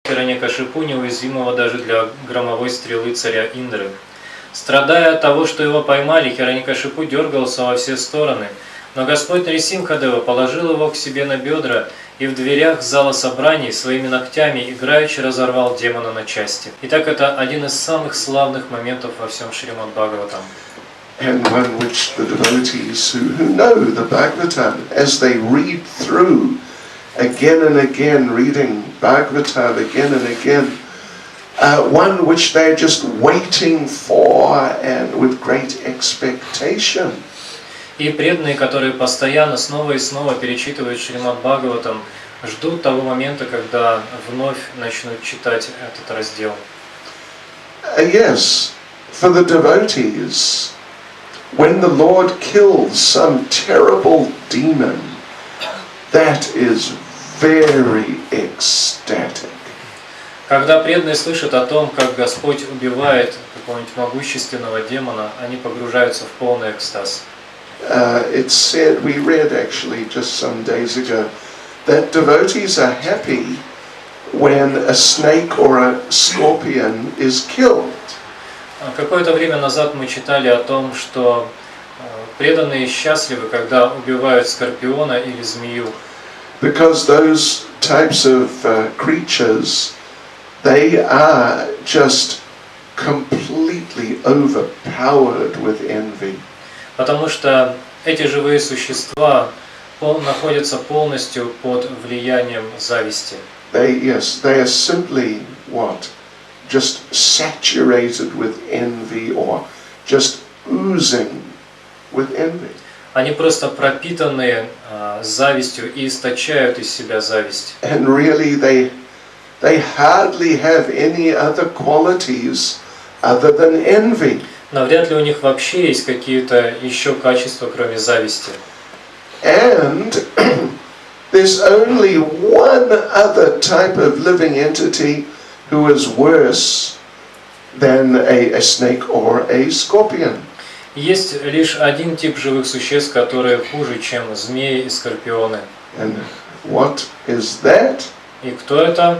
Хираньякашипу, неуязвимого даже для громовой стрелы царя Индры. Страдая от того, что его поймали, Хираньякашипу дергался во все стороны, но Господь Нрисимхадева положил его к себе на бедра и в дверях зала собраний своими ногтями играючи разорвал демона на части. Итак, это один из самых славных моментов во всем Шримад Бхагаватам. And one which the devotees who know the Bhagavatam, as they read through again and again, reading Bhagavatam again and again, one which they're just waiting for and with great expectation. И преданные, которые постоянно снова и снова перечитывают Шримад Бхагаватам, ждут того момента, когда вновь начнут читать этот раздел. Yes, for the devotees, when the Lord kills some terrible demon, that is very ecstatic. Когда преданные слышат о том, как Господь убивает какого-нибудь могущественного демона, они погружаются в полный экстаз. It's said, we read actually just some days ago, that devotees are happy when a snake or a scorpion is killed. Какое-то время назад мы читали о том, что преданные счастливы, когда убивают скорпиона или змею. Because those types of creatures, they are just completely overpowered with envy. Потому что эти живые существа находятся полностью под влиянием зависти. They are simply what? Just saturated with envy or just oozing with envy. Они просто пропитаны завистью и источают из себя зависть. And really they hardly have any other qualities other than envy. Но вряд ли у них вообще есть какие-то еще качества, кроме зависти. And there's only one other type of living entity who is worse than a snake or a scorpion. Есть лишь один тип живых существ, которые хуже, чем змеи и скорпионы. And what is that? И кто это?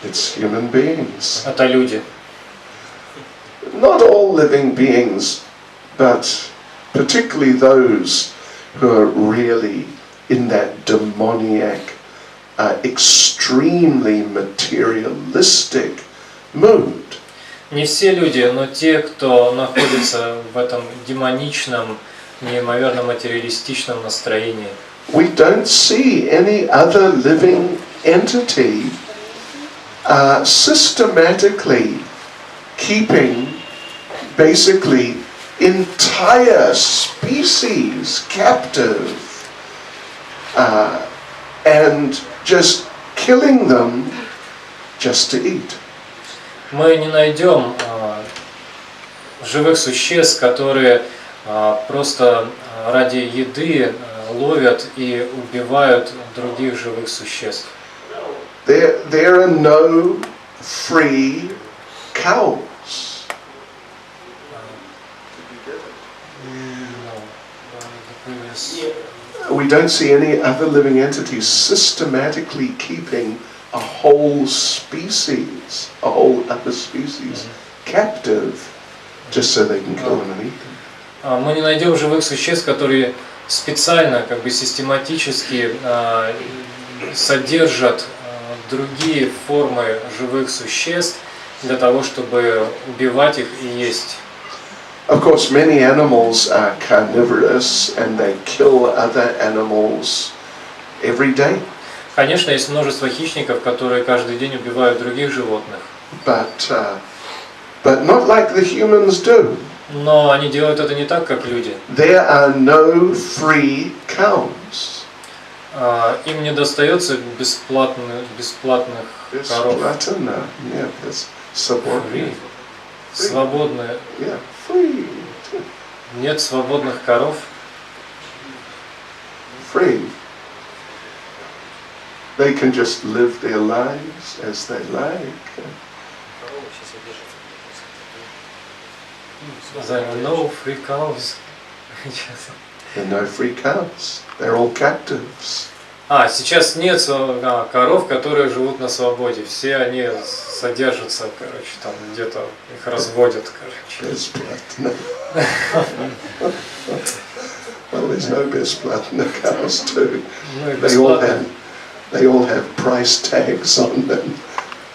It's human beings. Это люди. Not all living beings, but particularly those who are really in that demoniac, extremely materialistic mood. Не все люди, но те, кто находится в этом демоничном, неимоверно материалистичном настроении. We don't see any other living entity systematically keeping basically entire species captive and just killing them just to eat. Мы не найдем живых существ, которые просто ради еды ловят и убивают других живых существ. There are no free cows. We don't see any other living entities systematically keeping a whole species, a whole other species, captive, just so they can kill them and eat them. Мы не найдем живых существ, которые специально, систематически содержат другие формы живых существ для того, чтобы убивать их и есть. Of course, many animals are carnivorous and they kill other animals every day. Конечно, есть множество хищников, которые каждый день убивают других животных. But not like the humans do. Но они делают это не так, как люди. There are no free cows. Им не достается бесплатных коров. Free. Свободные. Yeah, free. Нет свободных коров. Free. They can just live their lives as they like. There are no free cows. There are no free cows. They're all captives. Сейчас нет коров, которые живут на свободе. Все они содержатся, короче, там где-то их разводят, короче. Бесплатно. Well, there's no бесплатно cows too. They all have price tags on them.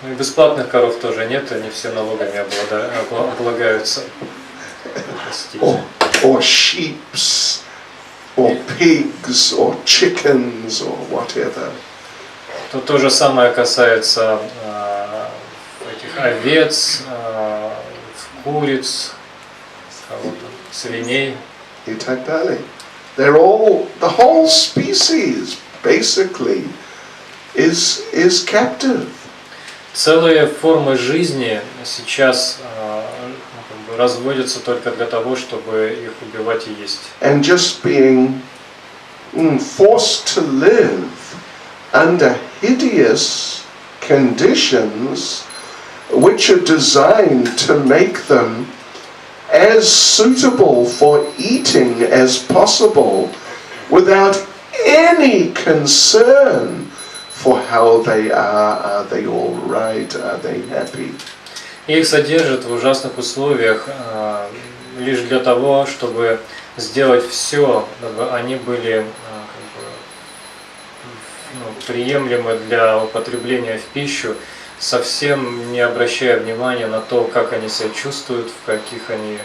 И бесплатных коров тоже нет, они все налогами облагаются. Or sheeps, or pigs, or chickens, or whatever. То же самое касается этих овец, куриц, свиней. И так далее. They're all, the whole species basically is captive. Целые формы жизни сейчас разводятся только для того, чтобы их убивать и есть. And just being forced to live under hideous conditions which are designed to make them as suitable for eating as possible without any concern for how they are they all right, are they happy? Их содержат в ужасных условиях лишь для того, чтобы сделать все, чтобы они были приемлемы для употребления в пищу, совсем не обращая внимания на то, как они себя чувствуют, в каких они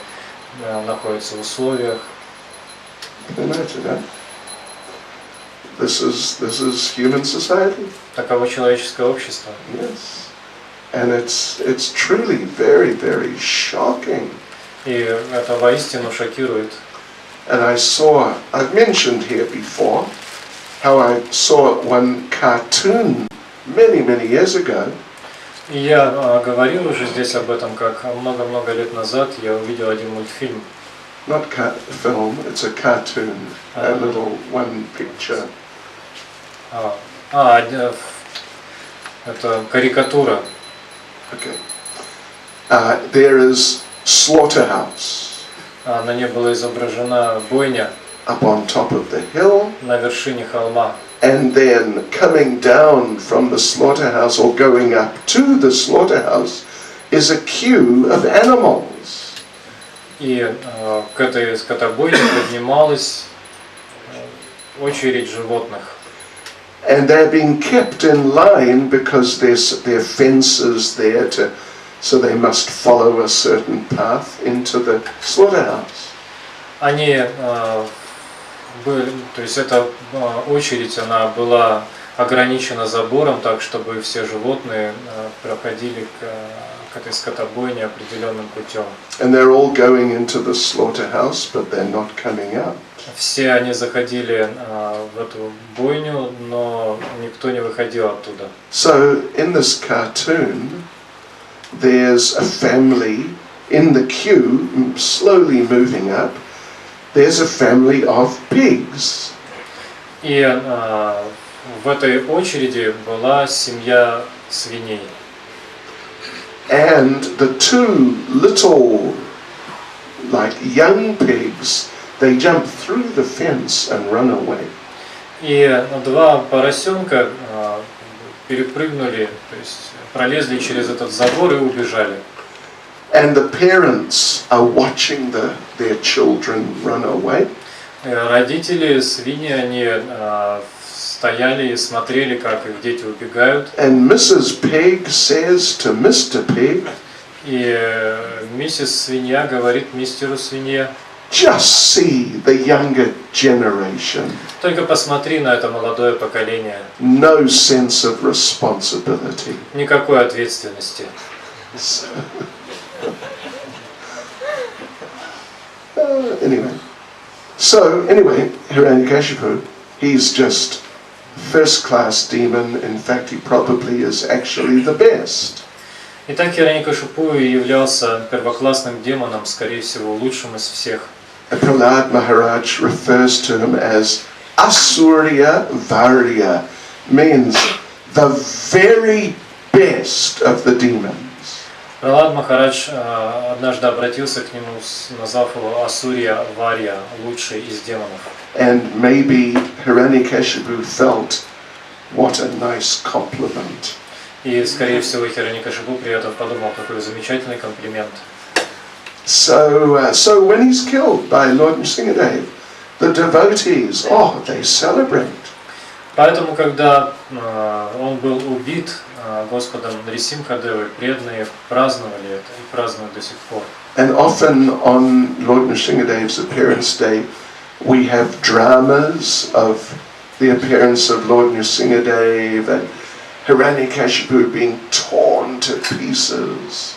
находятся условиях. This is human society. Таково человеческое общество. Yes. And it's truly very, very shocking. И это воистину шокирует. And I've mentioned here before how I saw one cartoon many years ago. И я говорил уже здесь об этом, как много-много лет назад я увидел один мультфильм. Not film, it's a cartoon, a little one picture. Это карикатура. Okay. There is slaughterhouse. На ней была изображена бойня. Up on top of the hill. На вершине холма. And then coming down from the slaughterhouse or going up to the slaughterhouse is a queue of animals. И к этой скотобойне поднималась очередь животных. And they're being kept in line because there are fences there so they must follow a certain path into the slaughterhouse. Они были, то есть эта очередь, она была ограничена забором, так чтобы все животные проходили к этой скотобойне определенным путем. And they're all going into the slaughterhouse, but they're not coming out. Все они заходили в эту бойню, но никто не выходил оттуда. So in this cartoon, there's a family in the queue, slowly moving up. There's a family of pigs. И в этой очереди была семья свиней. And the two little, like young pigs, they jump through the fence and run away. И два поросенка перепрыгнули, то есть пролезли через этот забор и убежали. And the parents are watching their children run away. Родители свиньи, они стояли и смотрели, как их дети убегают. And Mrs. Pig says to Mr. Pig, и миссис свинья говорит мистеру свинье: just see the younger generation. Только посмотри на это молодое поколение. No sense of responsibility. Никакой ответственности. Anyway, Hiranyakashipu, he's just first-class demon. In fact, he probably is actually the best. Итак, Хираньякашипу являлся первоклассным демоном, скорее всего, лучшим из всех. Prahlad Maharaj refers to him as Asurya Varya, means the very best of the demons. Пралад Махарадж однажды обратился к нему, назвав его Асурья Варья, лучший из демонов. And maybe Hiranyakashipu felt what a nice compliment. И, скорее всего, Хираньякашипу при этом подумал, какой замечательный комплимент. So when he's killed by Lord Nrsingadev, the devotees, they celebrate. Поэтому, когда он был убит Господом Нрисимхадевой, преданные праздновали это и празднуют до сих пор. And often on Lord Nrsingadev's appearance day, we have dramas of the appearance of Lord Nrsingadev and Hiranyakashipu being torn to pieces.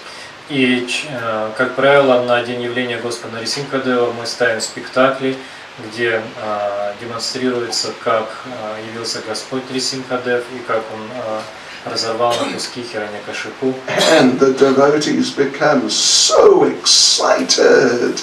И, как правило, на день явления Господа Нрисимхадева мы ставим спектакли, где демонстрируется, как явился Господь Нрисимхадев и как он разорвал на куски Хираньякашипу. And the devotees become so excited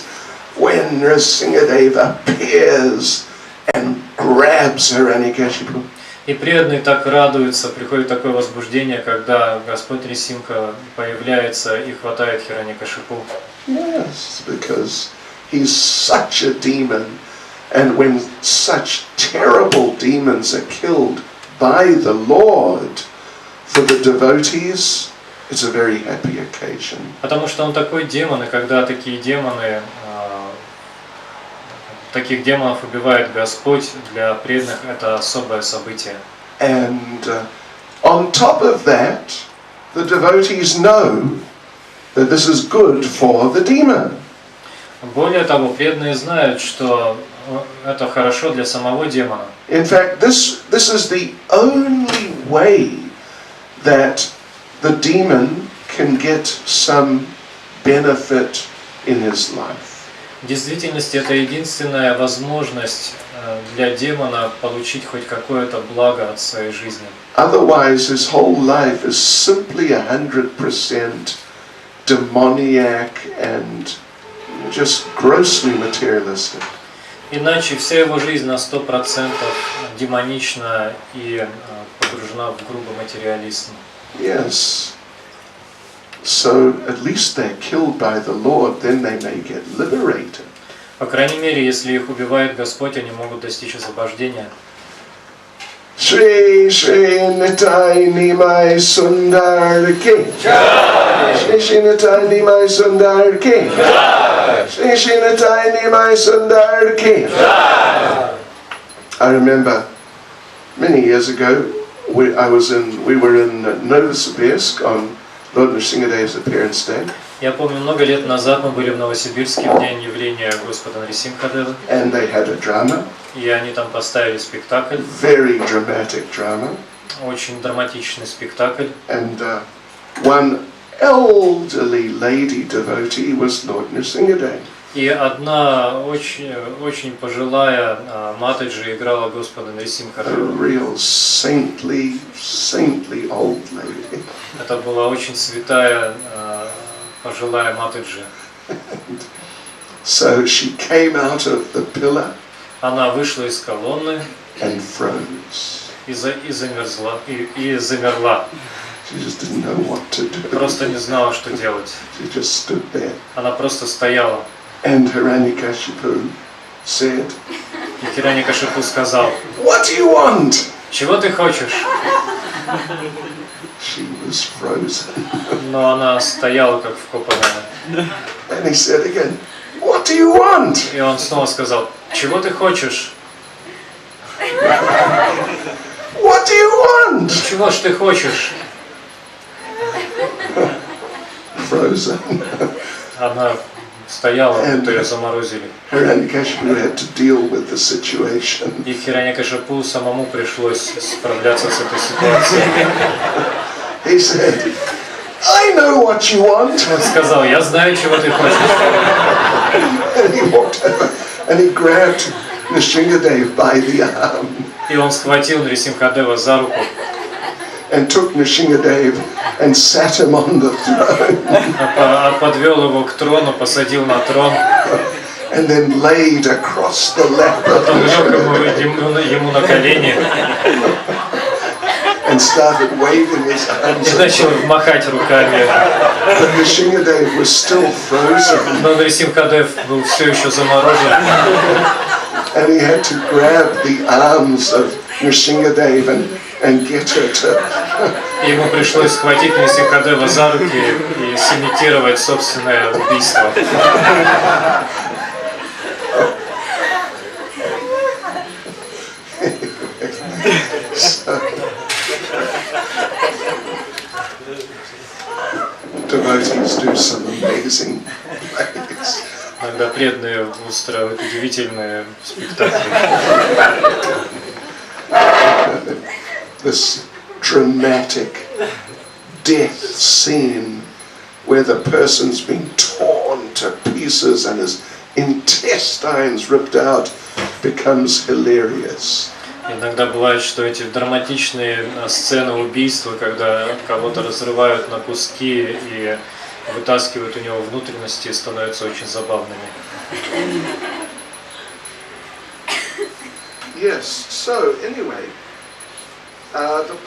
when Nrsingadev appears and grabs Hiranyakashipu. И преданные так радуются, приходит такое возбуждение, когда Господь Нрисимха появляется и хватает Хираньякашипу. Yes, because he's such a demon. And when such terrible demons are killed by the Lord, for the devotees, it's a very happy occasion. Потому что он такой демон, и когда такие демоны, таких демонов убивает Господь, для преданных это особое событие. And on top of that, the devotees know that this is good for the demon. Более того, преданные знают, что это хорошо для самого демона. In fact, this is the only way that the demon can get some benefit in his life. В действительности это единственная возможность для демона получить хоть какое-то благо от своей жизни. Otherwise, his whole life is simply 100% demoniac and just grossly materialistic. Iначе вся его жизнь на 100% демонична и погружена в грубый материализм. Yes. So at least they're killed by the Lord, then they may get liberated. По крайней мере, если их убивает Господь, они могут достичь освобождения. Shri Shri Nitai Nimai Sundar Ki. Shri Shri Nitai Nimai Sundar Ki. Shri Shri Nitai Nimai Sundar Ki. I remember many years ago, we were in Novosibirsk on Lord Nrsingadev's appearance day. Я помню, много лет назад мы были в Новосибирске в день явления Господа Нрисимхадева. And they had a drama. И они там поставили спектакль. Very dramatic drama. Очень драматичный спектакль. And one elderly lady devotee was Lord Nrsingadev. И одна очень пожилая матаджи играла Господа A Нрисимхадева. real saintly old lady. Это была очень святая пожилая матаджи. So she came out of the pillar Она вышла из колонны and froze. и замерзла. She just didn't know what to do. Просто не знала, что делать. She just stood there. Она просто стояла. And Hiranyakashipu said, И Хираньякашипу сказал: "What do you want?" чего ты хочешь? She was frozen. Но она стояла как вкопанная. And he said again, "What do you want?" И он снова сказал: чего ты хочешь? What do you want? Чего ж ты хочешь? Frozen. Она стояла, будто ее заморозили. Hiranyakashipu had to deal with the situation. И Хираньякашипу самому пришлось справляться с этой ситуацией. He said, "I know what you want." Он сказал: я знаю, чего ты хочешь. And he walked over and he grabbed Nrsingadev by the arm И он схватил Нрисимхадева за руку and took Nrsingadev and sat him on the throne подвел его к трону, посадил на трон, and then laid across the lap of потом лег Nrsingadev ему на колени and started waving his arms. и начал махать руками. But Nrsingadev was still frozen Но Нрисимхадев был все еще заморожен. and he had to grab the arms of Nrsingadev and get her to Ему пришлось схватить Нисикадева за руки и сымитировать собственное убийство. So, devotees do some amazing things. Иногда преданные устраивают удивительные спектакли. This dramatic death scene where the person's been torn to pieces and his intestines ripped out becomes hilarious. Иногда бывает, что эти драматичные сцены убийства, когда кого-то разрывают на куски и вытаскивают у него внутренности, становятся очень забавными. Yes, so anyway, the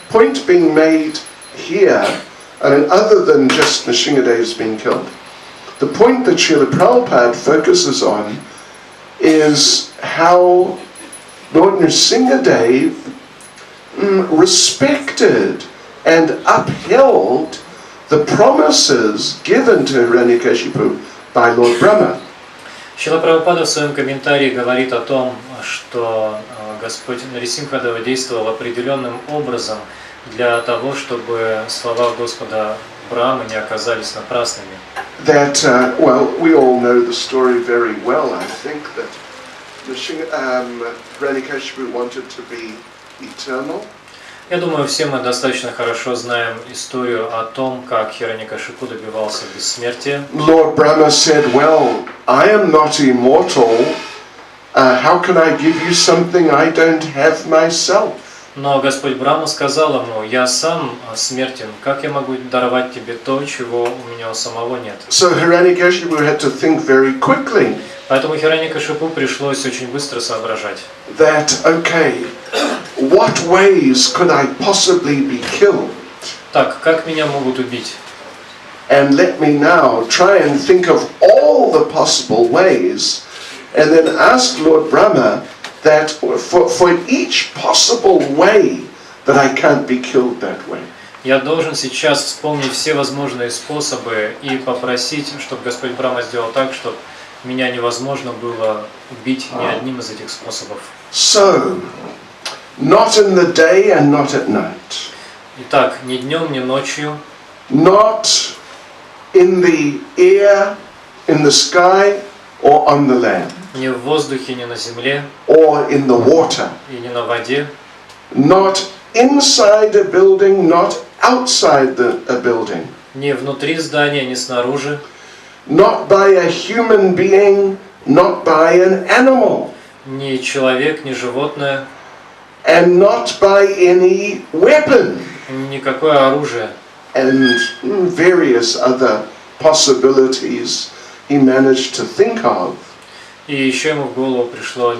point being made here, I mean, other than just Nrsingadev's being killed, the point that Srila Prabhupada focuses on is how Lord Nrsingadev respected and upheld the promises given to Hiranyakashipu by Lord Brahma. Шрила Прабхупада в своем комментарии говорит о том, что Господь Нарисимхадева действовал определенным образом для того, чтобы слова Господа Брахмы не оказались напрасными. That, well, we all know the story very well, I think, that Hiranyakashipu wanted to be eternal. Я думаю, все мы достаточно хорошо знаем историю о том, как Хираньякашипу добивался бессмертия. Lord Brahma said, well, I am not immortal. How can I give you something I don't have myself? Но Господь Брахма сказал ему: я сам смертен, как я могу даровать тебе то, чего у меня у самого нет? So Hiranyakashipu had to think very quickly. Поэтому Хираньякашипу пришлось очень быстро соображать. That, okay, what ways could I possibly be killed? Так, как меня могут убить? And let me now try and think of all the possible ways, and then ask Lord Brahma that for each possible way that I can't be killed that way. Я должен сейчас вспомнить все возможные способы и попросить, чтобы Господь Брахма сделал так, чтобы меня невозможно было убить ни одним из этих способов. So, not in the day and not at night. Итак, ни днем, ни ночью. Not in the air, in the sky, or on the land. Ни в воздухе, ни на земле. Or in the water. И ни на воде. Not inside a building, not outside a building. Ни внутри здания, ни снаружи. Not by a human being, not by an animal. Ни человек, ни животное. And not by any weapon. Никакое оружие. And various other possibilities he managed to think of. И еще ему в голову пришло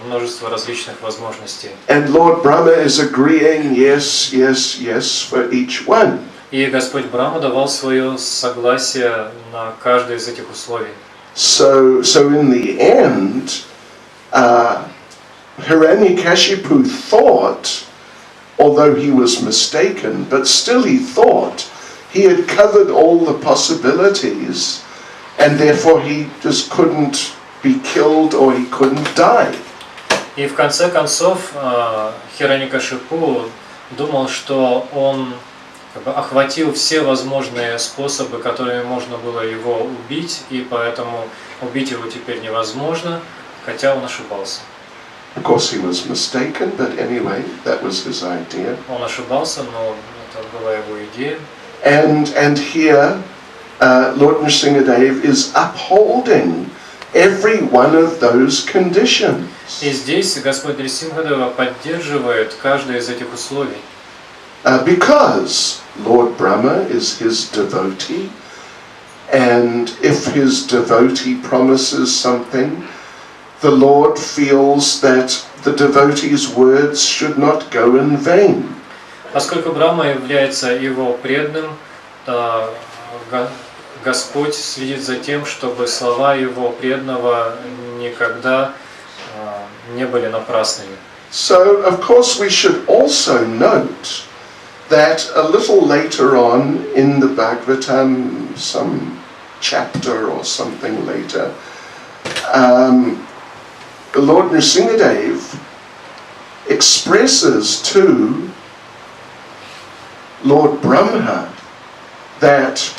множество различных возможностей. And Lord Brahma is agreeing, yes, yes, yes, for each one. И Господь Брахма давал свое согласие на каждое из этих условий. So in the end, Hiranyakashipu thought, although he was mistaken, but still he thought he had covered all the possibilities, and therefore he just couldn't be killed or he couldn't die. И в конце концов Хираньякашипу думал, что он охватил все возможные способы, которыми можно было его убить, и поэтому убить его теперь невозможно, хотя он ошибался. Of course he was mistaken, but anyway, that was his idea. Он ошибался, но это была его идея. And here, Lord Nrsingadev is upholding every one of those conditions. И здесь Господь Нрисимхадева поддерживает каждое из этих условий. Because Lord Brahma is his devotee, and if his devotee promises something, the Lord feels that the devotee's words should not go in vain. Поскольку Брахма является его преданным, Господь следит за тем, чтобы слова его преданного никогда не были напрасными. So, of course, we should also note that a little later on in the Bhagavatam, some chapter or something later, the Lord Nrsingadev expresses to Lord Brahma that,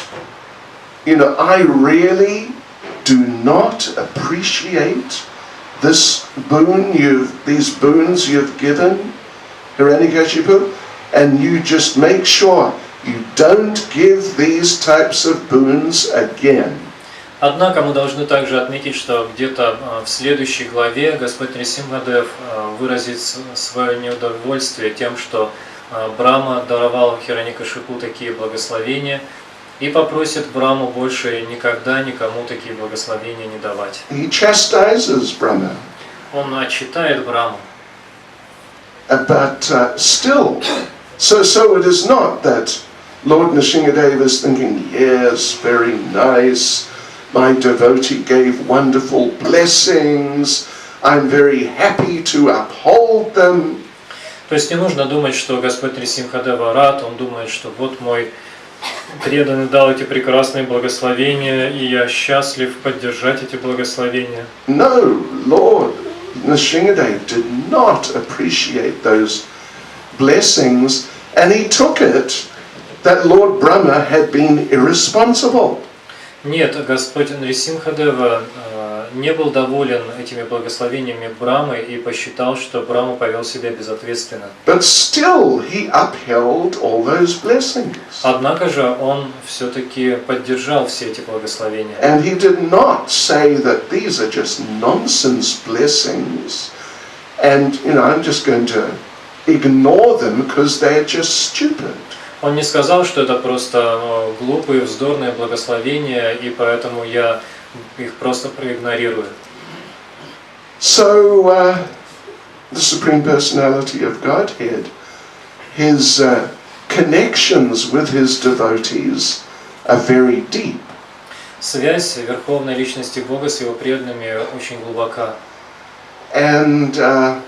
I really do not appreciate these boons you've given, Hiranyakashipu, and you just make sure you don't give these types of boons again. Однако мы должны также отметить, что где-то в следующей главе Господь Нрисимхадев выразит свое неудовольствие тем, что Брахма даровал Хираньякашипу такие благословения и попросит Брахму больше никогда никому такие благословения не давать. He chastises Brahma. Он отчитает Брахму. But still, so it is not that Lord Nrsingadev is thinking, yes, very nice, my devotee gave wonderful blessings, I'm very happy to uphold them. То есть не нужно думать, что Господь Нрисимхадева рад, он думает, что вот мой преданный дал эти прекрасные благословения, и я счастлив поддержать эти благословения. No, Lord Nrsingadev did not appreciate those blessings, and he took it that Lord Brahma had been irresponsible. Нет, Господь Нрисимхадева не был доволен этими благословениями Брахмы и посчитал, что Брахма повел себя безответственно. But still he upheld all those blessings. Однако же он все-таки поддержал все эти благословения. And he did not say that these are just nonsense blessings, and I'm just going to ignore them because they're just stupid. Он не сказал, что это просто глупые, вздорные благословения, и поэтому я их просто проигнорирую. So, the Supreme Personality of Godhead, his connections with his devotees are very deep. Связь Верховной Личности Бога с Его преданными очень глубока. And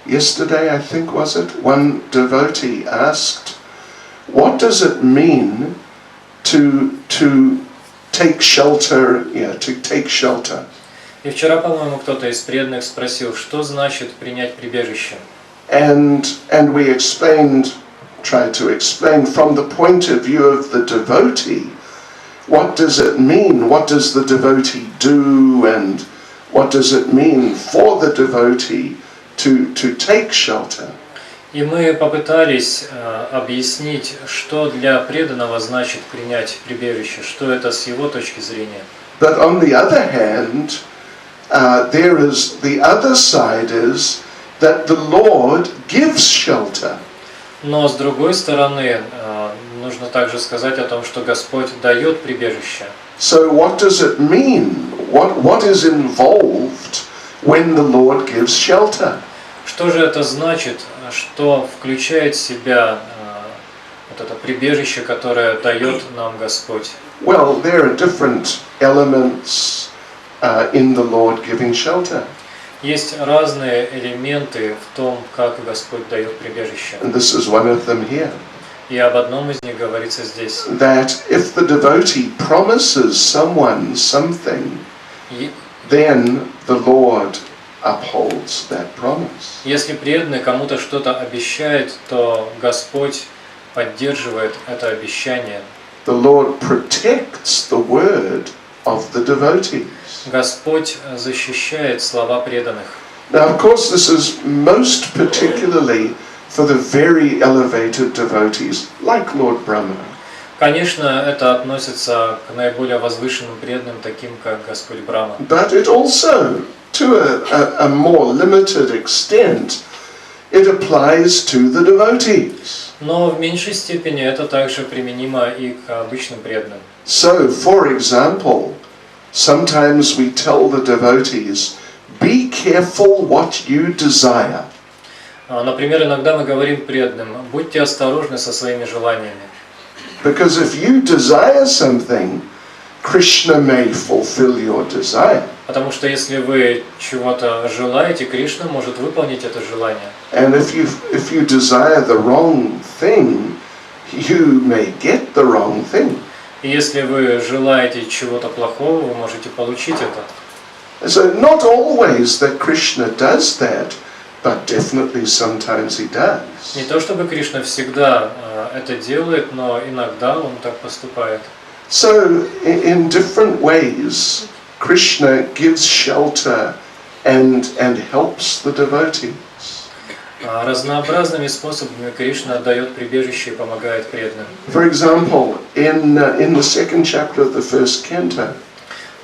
yesterday, I think, was it, one devotee asked, what does it mean to take shelter, to take shelter? И вчера, по-моему, кто-то из преданных спросил, что значит принять прибежище. And we tried to explain from the point of view of the devotee, what does it mean? What does the devotee do? And what does it mean for the devotee to take shelter? И мы попытались объяснить, что для преданного значит принять прибежище, что это с его точки зрения. But on the other hand, there is the other side is that the Lord gives shelter. Но с другой стороны, нужно также сказать о том, что Господь дает прибежище. So what does it mean? What is involved when the Lord gives shelter? Что же это значит, что включает в себя вот это прибежище, которое дает нам Господь? Well, there are different elements in the Lord giving shelter. Есть разные элементы в том, как Господь дает прибежище. And this is one of them here. И об одном из них говорится здесь. That if the devotee promises someone something, then the Lord upholds that promise. Если преданный кому-то что-то обещает, то Господь поддерживает это обещание. The Lord protects the word of the devotees. Господь защищает слова преданных. Now, of course, this is most particularly for the very elevated devotees, like Lord Brahma. Конечно, это относится к наиболее возвышенным преданным, таким как Господь Брахма. But it also, to a more limited extent, it applies to the devotees. Но в меньшей степени это также применимо и к обычным преданным. So, for example, sometimes we tell the devotees, be careful what you desire. Например, иногда мы говорим преданным, будьте осторожны со своими желаниями. Because if you desire something, Krishna may fulfill your desire. Потому что если вы чего-то желаете, Кришна может выполнить это желание. And if you desire the wrong thing, you may get the wrong thing. И если вы желаете чего-то плохого, вы можете получить это. So not always that Krishna does that, but definitely sometimes he does. Не то чтобы Кришна всегда это делает, но иногда он так поступает. So in different ways, Krishna gives shelter and helps the devotees. Разнообразными способами Кришна дает прибежище и помогает преданным. For example, in the second chapter of the first canto,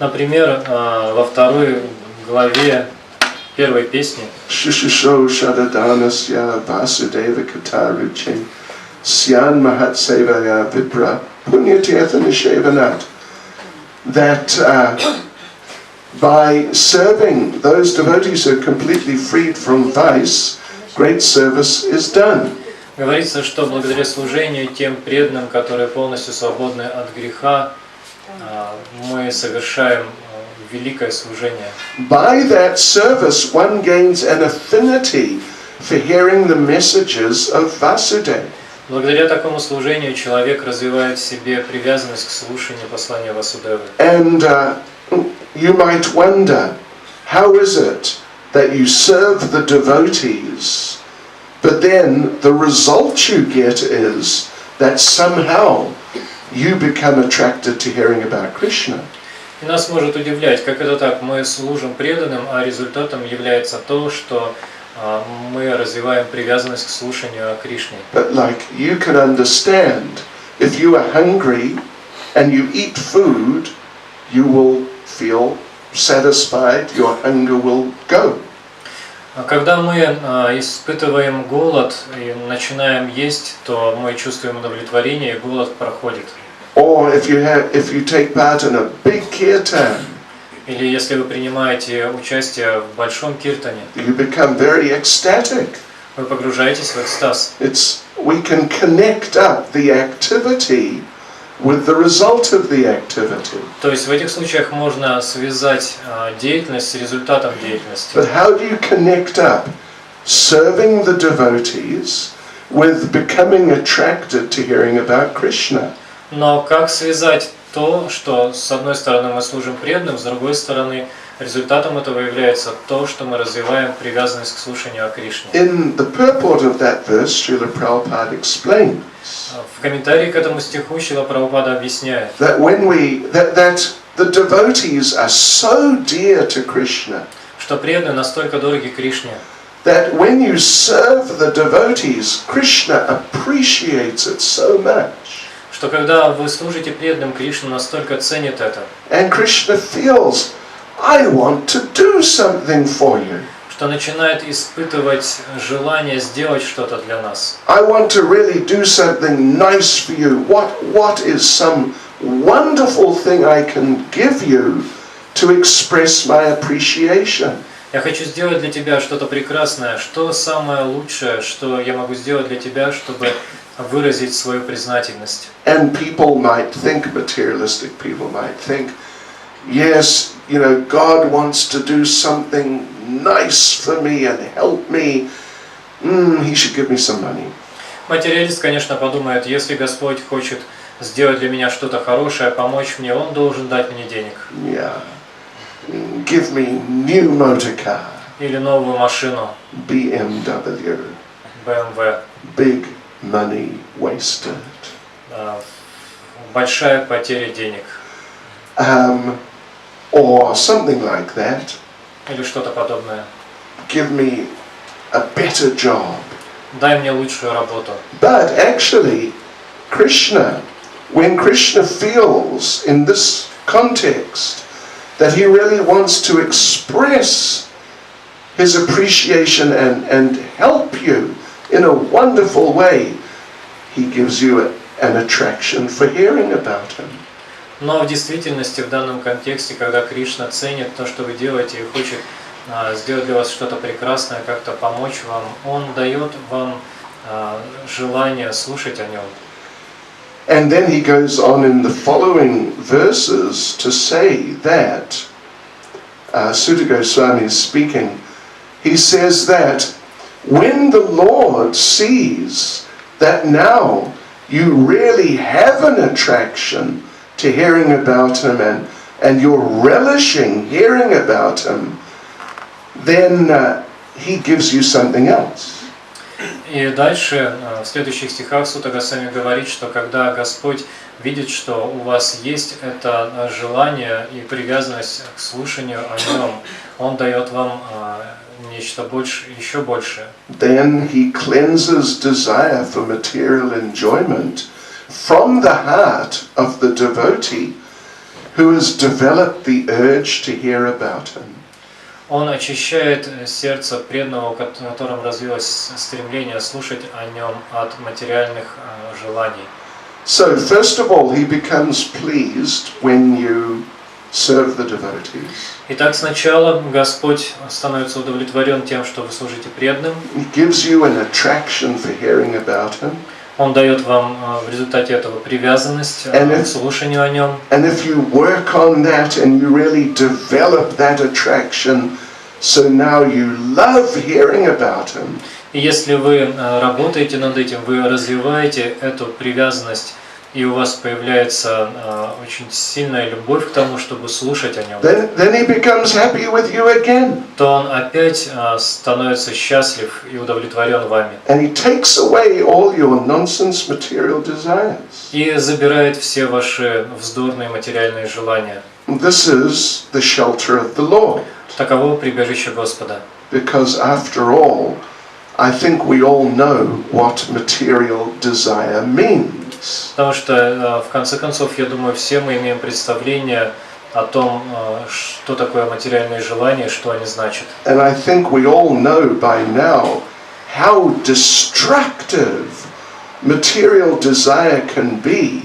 например, во второй главе первой песни Shishusho Shadadanasya Vasudeva Kataruche Syan Mahatsevaya Vipra Punyatirtha Nishevanat, that by serving those devotees who are completely freed from vice, great service is done. говорится, что благодаря служению тем преданным, которые полностью свободны от греха, мы совершаем великое служение. By that service, one gains an affinity for hearing the messages of Vasudeva. Благодаря такому служению человек развивает в себе привязанность к слушанию послания Васудевы. And you might wonder, how is it that you serve the devotees, but then the result you get is that somehow you become attracted to hearing about Krishna? И нас может удивлять, как это так, мы служим преданным, а результатом является то, что мы развиваем привязанность к слушанию о Кришне. But like you can understand, if you are hungry and you eat food, you will feel satisfied, your hunger will go. Когда мы испытываем голод и начинаем есть, то мы чувствуем удовлетворение, и голод проходит. Or if you take part in a big kirtan, или если вы принимаете участие в большом киртане, you become very ecstatic. вы погружаетесь в экстаз. We can connect up the activity with the result of the activity. То есть в этих случаях можно связать деятельность с результатом деятельности. But how do you connect up serving the devotees with becoming attracted to hearing about Krishna? Но как связать то, что с одной стороны мы служим преданным, с другой стороны результатом этого является то, что мы развиваем привязанность к слушанию о Кришне. In the purport of that verse, Шрила Прабхупада explains В комментарии к этому стиху Шрила Прабхупада объясняет, that that the devotees are so dear to Krishna, что преданные настолько дороги Кришне, that when you serve the devotees, Krishna appreciates it so much. Что когда вы служите преданным, Кришна настолько ценит это. And Krishna feels, I want to do something for you. Что начинает испытывать желание сделать что-то для нас. I want to really do something nice for you. What is some wonderful thing I can give you to express my appreciation? Я хочу сделать для тебя что-то прекрасное. Что самое лучшее, что я могу сделать для тебя, чтобы выразить свою признательность? And people might think, materialistic people might think, yes, you know, God wants to do something nice for me and help me. He should give me some money. Материалист, конечно, подумает, если Господь хочет сделать для меня что-то хорошее, помочь мне, Он должен дать мне денег. Yeah. Give me new motor car. Или новую машину. BMW. BMW. Big money wasted. Большая потеря денег. Or something like that. Или что-то подобное. Give me a better job. Дай мне лучшую работу. But actually, Krishna, when Krishna feels in this context that he really wants to express his appreciation and help you in a wonderful way, he gives you an attraction for hearing about him. Но в действительности, в данном контексте, когда Кришна ценит то, что вы делаете, и хочет сделать для вас что-то прекрасное, как-то помочь вам, Он дает вам желание слушать о Нем. And then he goes on in the following verses to say that Sutta Goswami is speaking, he says that when the Lord sees that now you really have an attraction to hearing about him and you're relishing hearing about him, then he gives you something else. И дальше, в следующих стихах, Сутта Госвами говорит, что когда Господь видит, что у вас есть это желание и привязанность к слушанию о нем, Он дает вам нечто больше, еще большее. Then he cleanses desire for material enjoyment from the heart of the devotee who has developed the urge to hear about him. Он очищает сердце преданного, в котором развилось стремление слушать о нем от материальных желаний. So first of all, he becomes pleased when you serve the devotees. Итак, сначала Господь становится удовлетворен тем, что вы служите преданным. He gives you an attraction for hearing about him. Он дает вам в результате этого привязанность к слушанию о нем. And if you work on that and you really develop that attraction, so now you love hearing about him. И если вы работаете над этим, вы развиваете эту привязанность, и у вас появляется очень сильная любовь к тому, чтобы слушать о нем, Then he becomes happy with you again. то он опять становится счастлив и удовлетворен вами. And he takes away all your nonsense material desires. И забирает все ваши вздорные материальные желания. This is the shelter of the Lord. Таково прибежище Господа. Because after all, I think we all know what material desire means. Потому что, в конце концов, я думаю, все мы имеем представление о том, что такое материальные желания, что они значат. And I think we all know by now how destructive material desire can be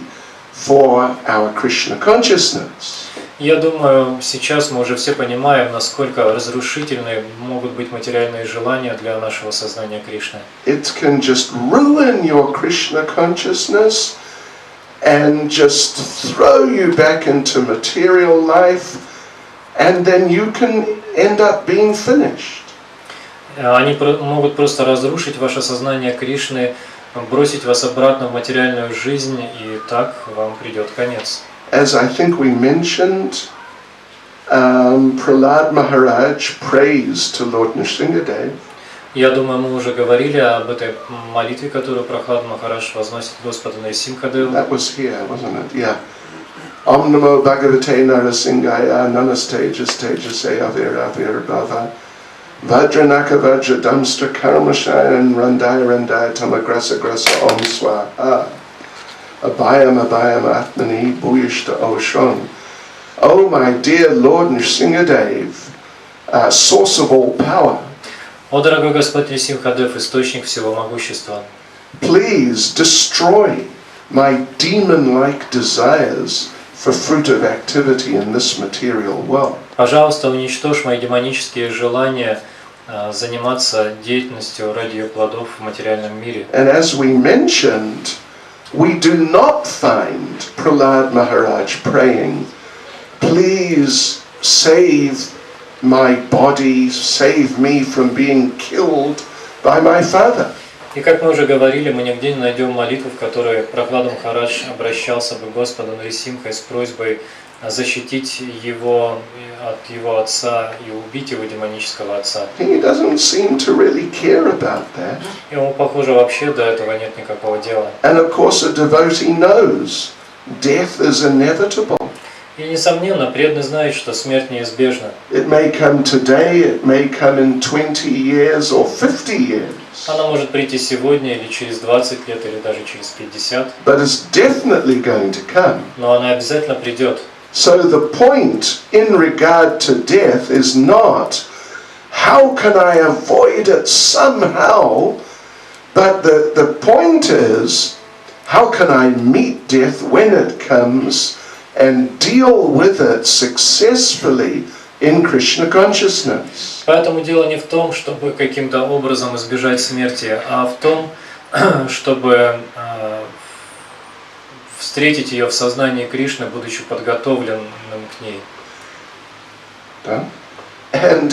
for our Krishna consciousness. Я думаю, сейчас мы уже все понимаем, насколько разрушительны могут быть материальные желания для нашего сознания Кришны. It can just ruin your Krishna consciousness and just throw you back into material life, and then you can end up being finished. Они могут просто разрушить ваше сознание Кришны, бросить вас обратно в материальную жизнь, и так вам придет конец. As I think we mentioned, Prahlad Maharaj prays to Lord Nrsimhadev. Я думаю, мы уже говорили об этой молитве, которую Прахлад Махарадж возносит Господу Нарисимхадеву. That was here, wasn't it? Yeah. Om Namo Bhagavate Narasimhaya Nanastejas Tejase Avir Avir Bhava Vajranaka Vajra Damstra Karmashayan Randaya Randaya Tamagrasa Grasa Om Swaha Abhayam Abhayam Atmani Bhuyishta Oshon. Oh my dear Lord Nrsimhadev, source of all power. О, дорогой Господь Нрисимхадев, источник всего могущества, please destroy my demon-like desires for fruitive activity in this material world. пожалуйста, уничтожь мои демонические желания заниматься деятельностью ради ее плодов в материальном мире. And as we mentioned, we do not find Prahlad Maharaj praying, please save my body, save me from being killed by my father. И как мы уже говорили, мы нигде не найдем молитву, в которой Прахлад Махарадж обращался бы к Господу Нарисимхой с просьбой защитить его от его отца и убить его демонического отца. He doesn't seem to really care about that. Ему, похоже, вообще до этого нет никакого дела. And of course a devotee knows death is inevitable. И, несомненно, преданный знает, что смерть неизбежна. It may come today, it may come in 20 years or 50 years. Она может прийти сегодня или через 20 лет, или даже через 50. But it's definitely going to come. Но она обязательно придет. So the point in regard to death is not how can I avoid it somehow, but the point is how can I meet death when it comes and deal with it successfully in Krishna consciousness. Поэтому дело не в том, чтобы каким-то образом избежать смерти, а в том, чтобы встретить ее в сознании Кришны, будучи подготовленным к ней. Да? And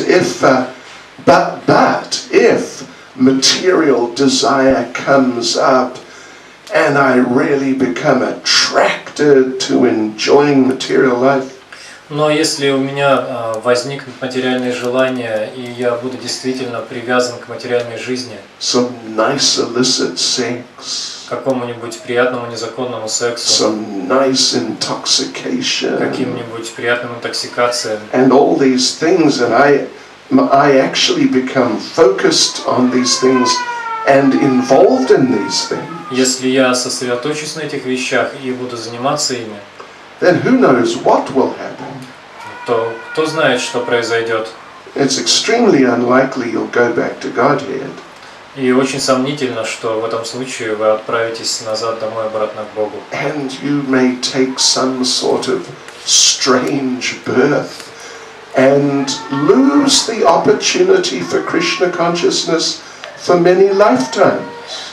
but if material desire comes up and I really become attracted to enjoying material life, Но если у меня возникнут материальные желания, и я буду действительно привязан к материальной жизни, some nice illicit sex, к какому-нибудь приятному незаконному сексу, some nice intoxication, каким-нибудь приятным интоксикациям, and all these things, and I actually become focused on these things and involved in these things, если я сосредоточусь на этих вещах и буду заниматься ими, then who knows what will happen? то кто знает, что произойдет. It's extremely unlikely you'll go back to Godhead. И очень сомнительно, что в этом случае вы отправитесь назад домой обратно к Богу. And you may take some sort of strange birth and lose the opportunity for Krishna consciousness for many lifetimes.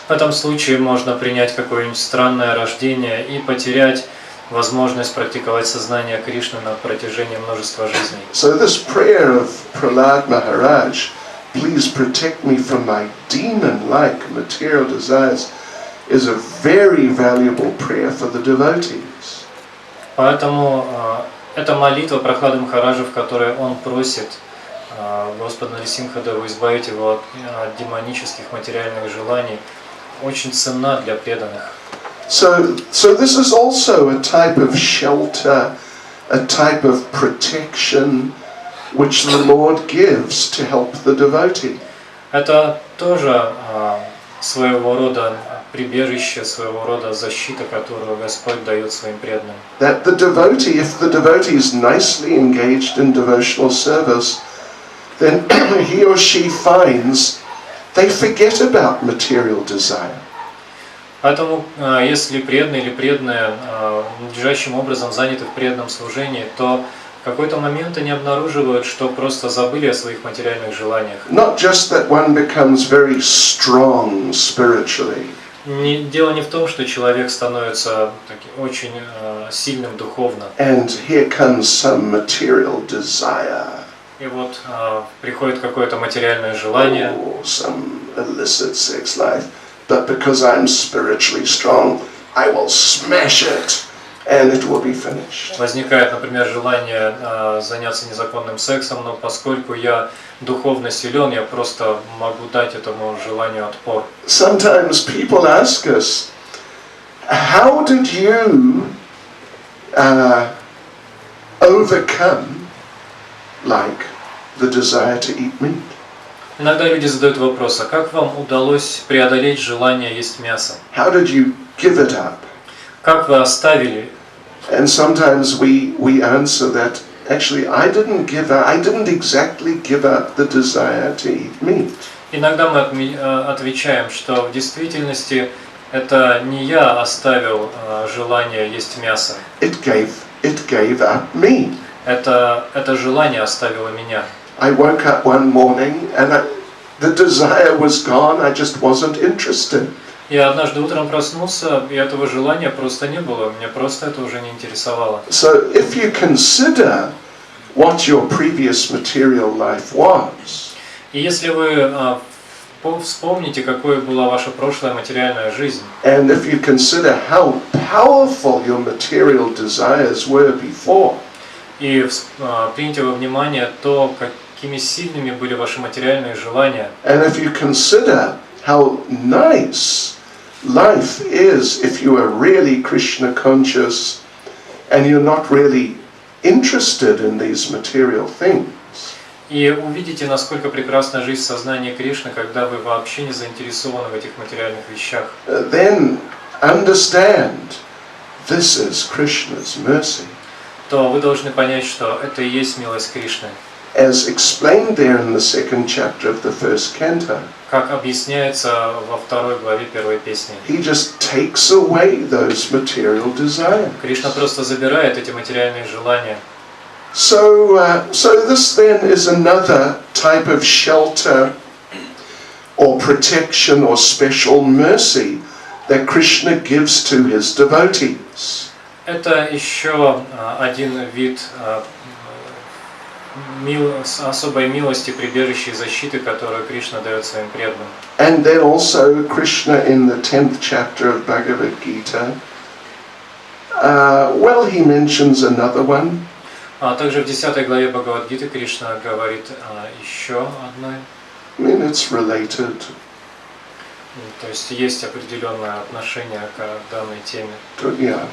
В этом случае можно принять какое-нибудь странное рождение и потерять возможность практиковать сознание Кришны на протяжении множества жизней. So this prayer of Prahlad Maharaj, please protect me from my demon-like material desires, is a very valuable prayer for the devotees. Поэтому эта молитва Прахлады Махараджа, в которой он просит Господа Нарисимхадеву избавить его от демонических материальных желаний, очень ценна для преданных. So this is also a type of shelter, a type of protection which the Lord gives to help the devotee. Это тоже своего рода прибежище, своего рода защита, которую Господь дает своим преданным. That the devotee, if the devotee is nicely engaged in devotional service, then he or she finds they forget about material desire. Поэтому, если преданные или преданные надлежащим образом заняты в преданном служении, то в какой-то момент они обнаруживают, что просто забыли о своих материальных желаниях. Not just that one becomes very strong spiritually. Дело не в том, что человек становится очень сильным духовно. And here comes some material desire. И вот приходит какое-то материальное желание. Some illicit sex life. But because I'm spiritually strong, I will smash it, and it will be finished. Возникает, например, желание заняться незаконным сексом, но поскольку я духовно силен, я просто могу дать этому желанию отпор. Sometimes people ask us, how did you overcome, like, the desire to eat meat? Иногда люди задают вопрос, а как вам удалось преодолеть желание есть мясо? How did you give it up? Как вы оставили? And sometimes we answer that actually I didn't exactly give up the desire to eat meat. Иногда мы отвечаем, что в действительности это не я оставил желание есть мясо. It gave up me. Это желание оставило меня. I woke up one morning and the desire was gone. I just wasn't interested. Я однажды утром проснулся, и этого желания просто не было. Меня просто это уже не интересовало. So if you consider what your previous material life was, И если вы вспомните, какой была ваша прошлая материальная жизнь, and if you consider how powerful your material desires were before, и примите во внимание то, какими сильными были ваши материальные желания, and if you consider how nice life is if you are really Krishna conscious and you're not really interested in these material things. и увидите, насколько прекрасна жизнь в сознании Кришны, когда вы вообще не заинтересованы в этих материальных вещах. Then understand this is Krishna's mercy. То вы должны понять, что это и есть милость Кришны. As explained there in the second chapter of the first canto, Как объясняется во 2 главе 1 песни. he just takes away those material desires. Кришна просто забирает эти материальные желания. So this then is another type of shelter or protection or special mercy that Krishna gives to his devotees. Это еще один вид особой милости, прибежища и защиты, которую Кришна дает своим преданным. And then also Krishna in the 10th chapter of Bhagavad Gita, well, he mentions another one. А также в 10 главе Бхагавад-гиты Кришна говорит еще одной. I mean, it's related. То есть есть определенное отношение к данной теме. Yeah,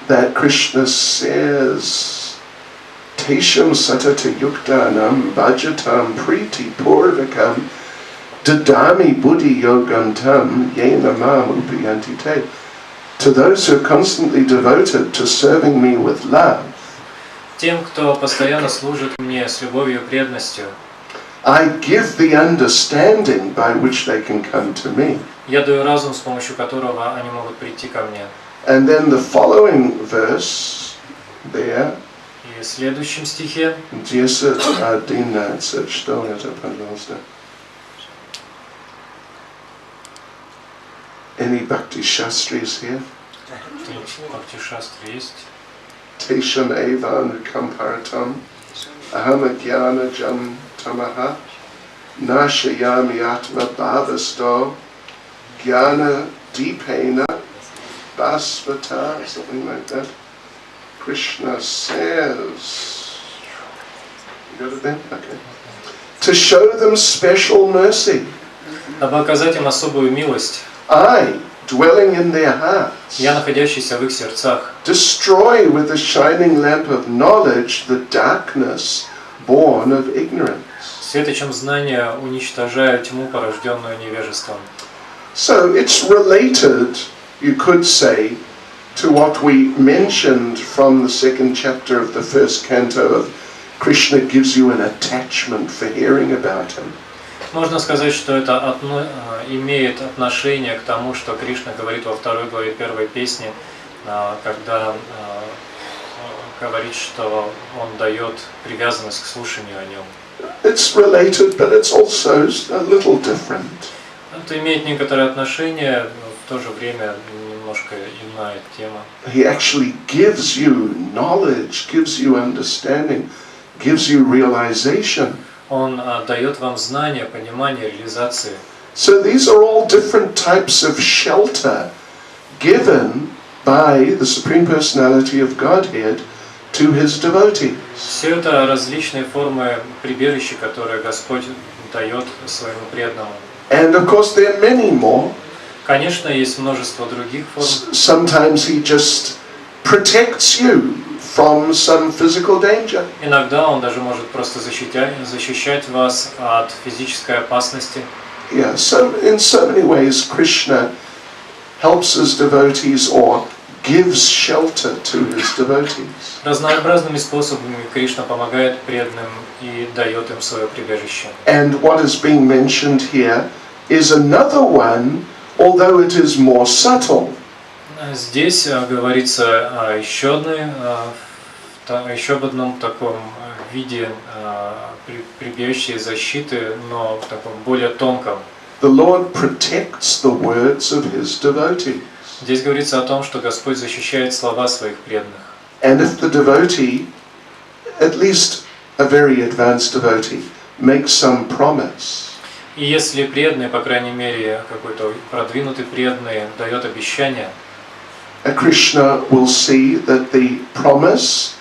that Krishna says, Tesham satata yuktanam bhajatam priti purvakam dadami buddhi yogantam yena mam upiyanti te. To those who are constantly devoted to serving me with love, Тем, кто постоянно служит мне с любовью и преданностью, I give the understanding by which they can come to me. я даю разум, с помощью которого они могут прийти ко мне. And then the following verse there, И в следующем стихе 10:11, что это, пожалуйста? Any Bhakti Shastris here? Бхакти-шастри есть. Tesham evan kamparatam aham ajnana jam tamaha nashayami atma bhavasto jnana deepena basvata, something like that. Krishna says, you got it then? Okay. To show them special mercy. Дабы оказать им особую милость, I, dwelling in their hearts, я, находящийся в их сердцах, destroy with the shining lamp of knowledge the darkness born of ignorance. светочем знания уничтожаю тьму, порожденную невежеством. So it's related, you could say, to what we mentioned from the 2nd chapter of the 1st canto of Krishna gives you an attachment for hearing about him. Можно сказать, что это имеет отношение к тому, что Кришна говорит во 2 главе 1 песни, когда говорит, что он дает привязанность к слушанию о нем. It's related, but it's also a little different. Это имеет некоторое отношение, но в то же время немножко иная тема. He actually gives you knowledge, gives you understanding, gives you realization. Он дает вам знания, понимание, реализации. So these are all different types of shelter given by the Supreme Personality of Godhead to his devotees. Все это различные формы прибежища, которые Господь дает своему преданному. And of course there are many more. Конечно, есть множество других форм. Sometimes he just protects you from some physical danger. Иногда он даже может просто защищать вас от физической опасности. Yeah, so in so many ways Krishna helps his devotees or gives shelter to his devotees. Разнообразными способами Кришна помогает преданным и дает им свое прибежище. And what is being mentioned here is another one, although it is more subtle. Здесь говорится о еще об одном таком виде прибежища и защиты, но в таком более тонком. The Lord protects the words of his devotees. Здесь говорится о том, что Господь защищает слова своих преданных. And if the devotee, at least a very advanced devotee, makes some promise, И если преданный, по крайней мере, какой-то продвинутый преданный дает обещание, Krishna will see that the promise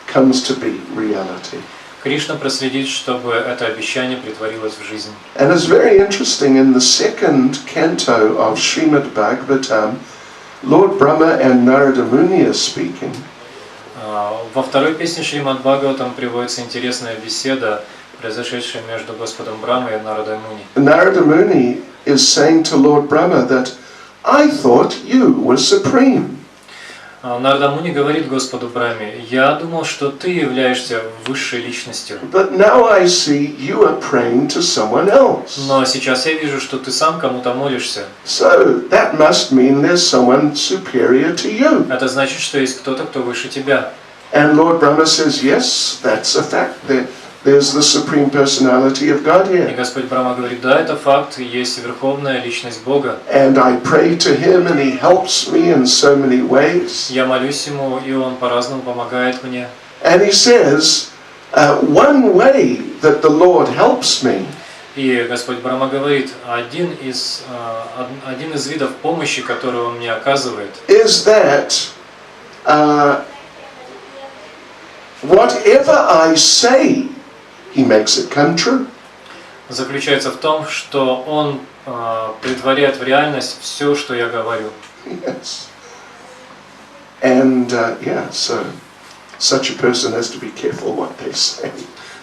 comes to be reality. Кришна проследит, чтобы это обещание притворилось в жизнь. And it's very interesting, in the 2nd canto of Srimad Bhagavatam, Lord Brahma and Narada Muni are speaking. Во 2 песне Шримад Бхагаватам приводится интересная беседа, произошедшая между Господом Брамой и Нарадой Муни. Narada Muni is saying to Lord Brahma that I thought you were supreme. Нарада Муни говорит Господу Браме: «Я думал, что ты являешься высшей личностью. But now I see you are praying to someone else. Но сейчас я вижу, что ты сам кому-то молишься. So that must mean there's someone superior to you." Это значит, что есть кто-то, кто выше тебя». And Lord Brahma says, yes, that's a fact. There's the Supreme Personality of И Godhead. Господь Брама говорит: «Да, это факт, есть верховная личность Бога. And I pray to him and he helps me in so many ways. Я молюсь Ему, и Он по-разному помогает мне». And he says, One way that the Lord helps me И Господь Брахма говорит, один из видов помощи, которую Он мне оказывает, is that whatever I say, He makes it come true. заключается в том, что Он претворяет в реальность все, что я говорю. Yes. And so such a person has to be careful what they say.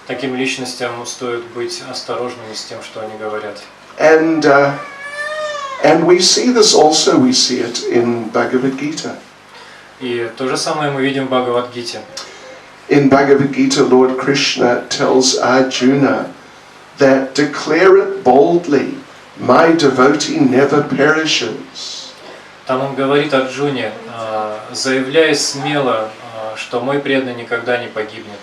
Таким личностям стоит быть осторожными с тем, что они говорят. And we see this also, we see it in Bhagavad Gita. И то же самое мы видим в Бхагавад-гите. In Bhagavad Gita, Lord Krishna tells Arjuna that declare it boldly, my devotee never perishes. Там он говорит Арджуне, заявляя смело, что мой преданный никогда не погибнет.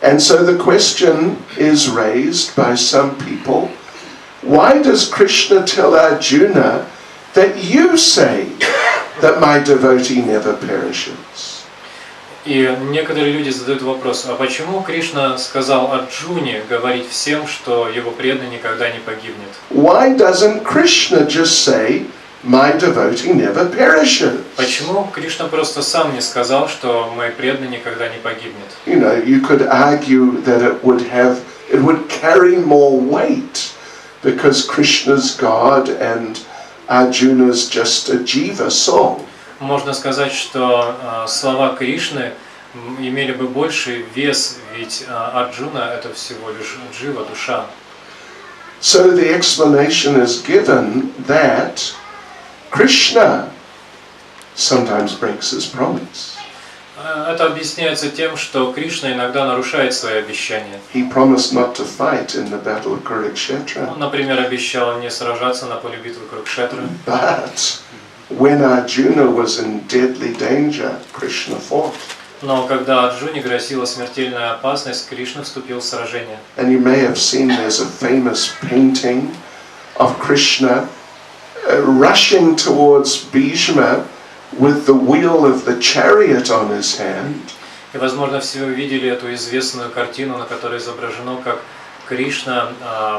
And so the question is raised by some people, why does Krishna tell Arjuna that you say that my devotee never perishes? И некоторые люди задают вопрос, а почему Кришна сказал Арджуне говорить всем, что его преданный никогда не погибнет? Why doesn't Krishna just say, my devotee never perishes? Почему Кришна просто сам не сказал, что мой преданный никогда не погибнет? You know, you could argue that it would carry more weight because Krishna's God and Arjuna's just a jiva soul. Можно сказать, что слова Кришны имели бы больший вес, ведь Арджуна это всего лишь джива, душа. So the explanation is given that Krishna sometimes breaks his promise. Это объясняется тем, что Кришна иногда нарушает свои обещания. He promised not to fight in the battle of Kurukshetra. Он, например, обещал не сражаться на поле битвы Курукшетры. But when Arjuna was in deadly danger, Krishna fought. Но когда Арджуне грозила смертельная опасность, Кришна вступил в сражение. And you may have seen there's a famous painting of Krishna rushing towards Bhishma with the wheel of the chariot on his hand. И, возможно, все вы видели эту известную картину, на которой изображено, как Кришна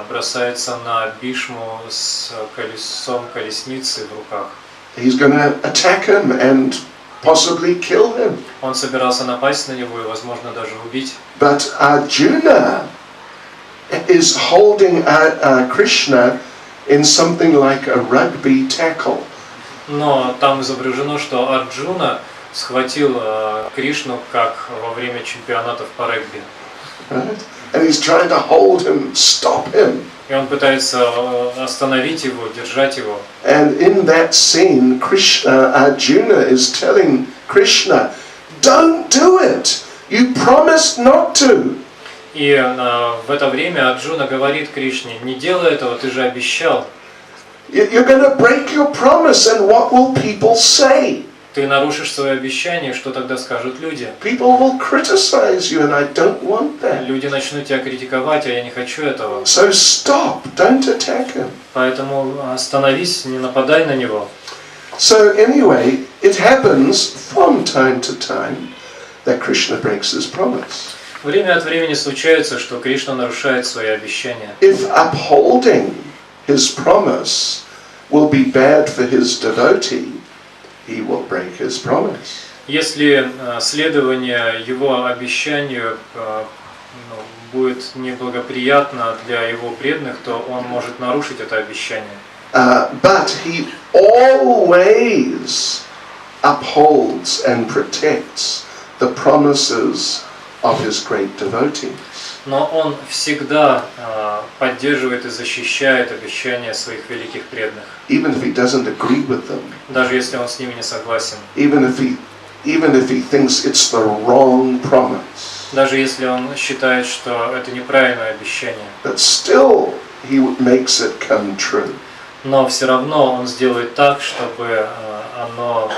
бросается на Бишму с колесом колесницы в руках. He's going to attack him and possibly kill him. Он собирался напасть на него и, возможно, даже убить. But Arjuna is holding Krishna in something like a rugby tackle. Но там изображено, что Арджуна схватил Кришну как во время чемпионатов по регби. Right? And he's trying to hold him, stop him. И он пытается остановить его, держать его. And in that scene, Arjuna is telling Krishna, "Don't do it. You promised not to." И в это время Арджуна говорит Кришне: не делай этого, ты же обещал. You're going to break your promise, and what will people say? Ты нарушишь свое обещание, что тогда скажут люди? People will criticize you, and I don't want that. Люди начнут тебя критиковать, а я не хочу этого. So stop, don't attack him. Поэтому остановись, не нападай на него. So anyway, it happens from time to time that Krishna breaks his promise. Время от времени случается, что Кришна нарушает свои обещания. If upholding his promise will be bad for his devotee, he will break his promise. Если следование его обещанию будет неблагоприятно для его преданных, то он может нарушить это обещание. But he always upholds and protects the promises of his great devotees. Но он всегда поддерживает и защищает обещания своих великих преданных. Even if he doesn't agree with them. Даже если он с ними не согласен. Even if he thinks it's the wrong promise. Даже если он считает, что это неправильное обещание. But still he makes it come true. Но все равно он сделает так, чтобы оно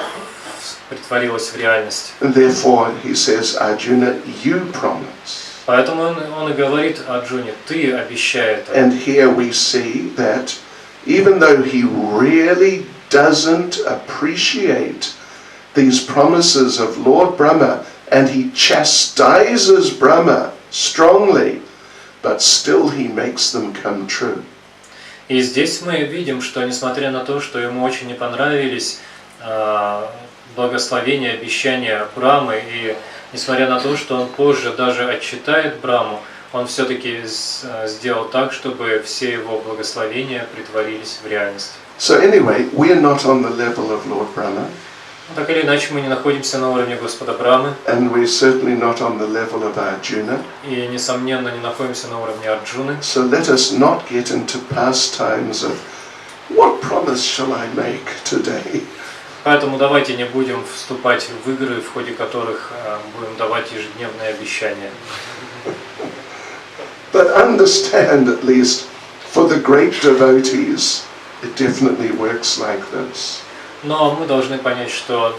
претворилось в реальность. And therefore he says, Arjuna, you promise. Поэтому он и говорит Арджуне: ты обещай это. And here we see that even though he really doesn't appreciate these promises of Lord Brahma, and he chastises Brahma strongly, but still he makes them come true. И здесь мы видим, что несмотря на то, что ему очень не понравились благословения, обещания Брамы, и несмотря на то, что он позже даже отчитает Браму, он все-таки сделал так, чтобы все его благословения притворились в реальность. So anyway, we are not on the level of Lord Brahma. Так или иначе, мы не находимся на уровне Господа Брамы. And we're certainly not on the level of Arjuna. И, несомненно, не находимся на уровне Арджуны. So let us not get into pastimes of what promise shall I make today? Поэтому давайте не будем вступать в игры, в ходе которых будем давать ежедневные обещания. But understand, at least, for the great devotees, it definitely works like this. Но мы должны понять, что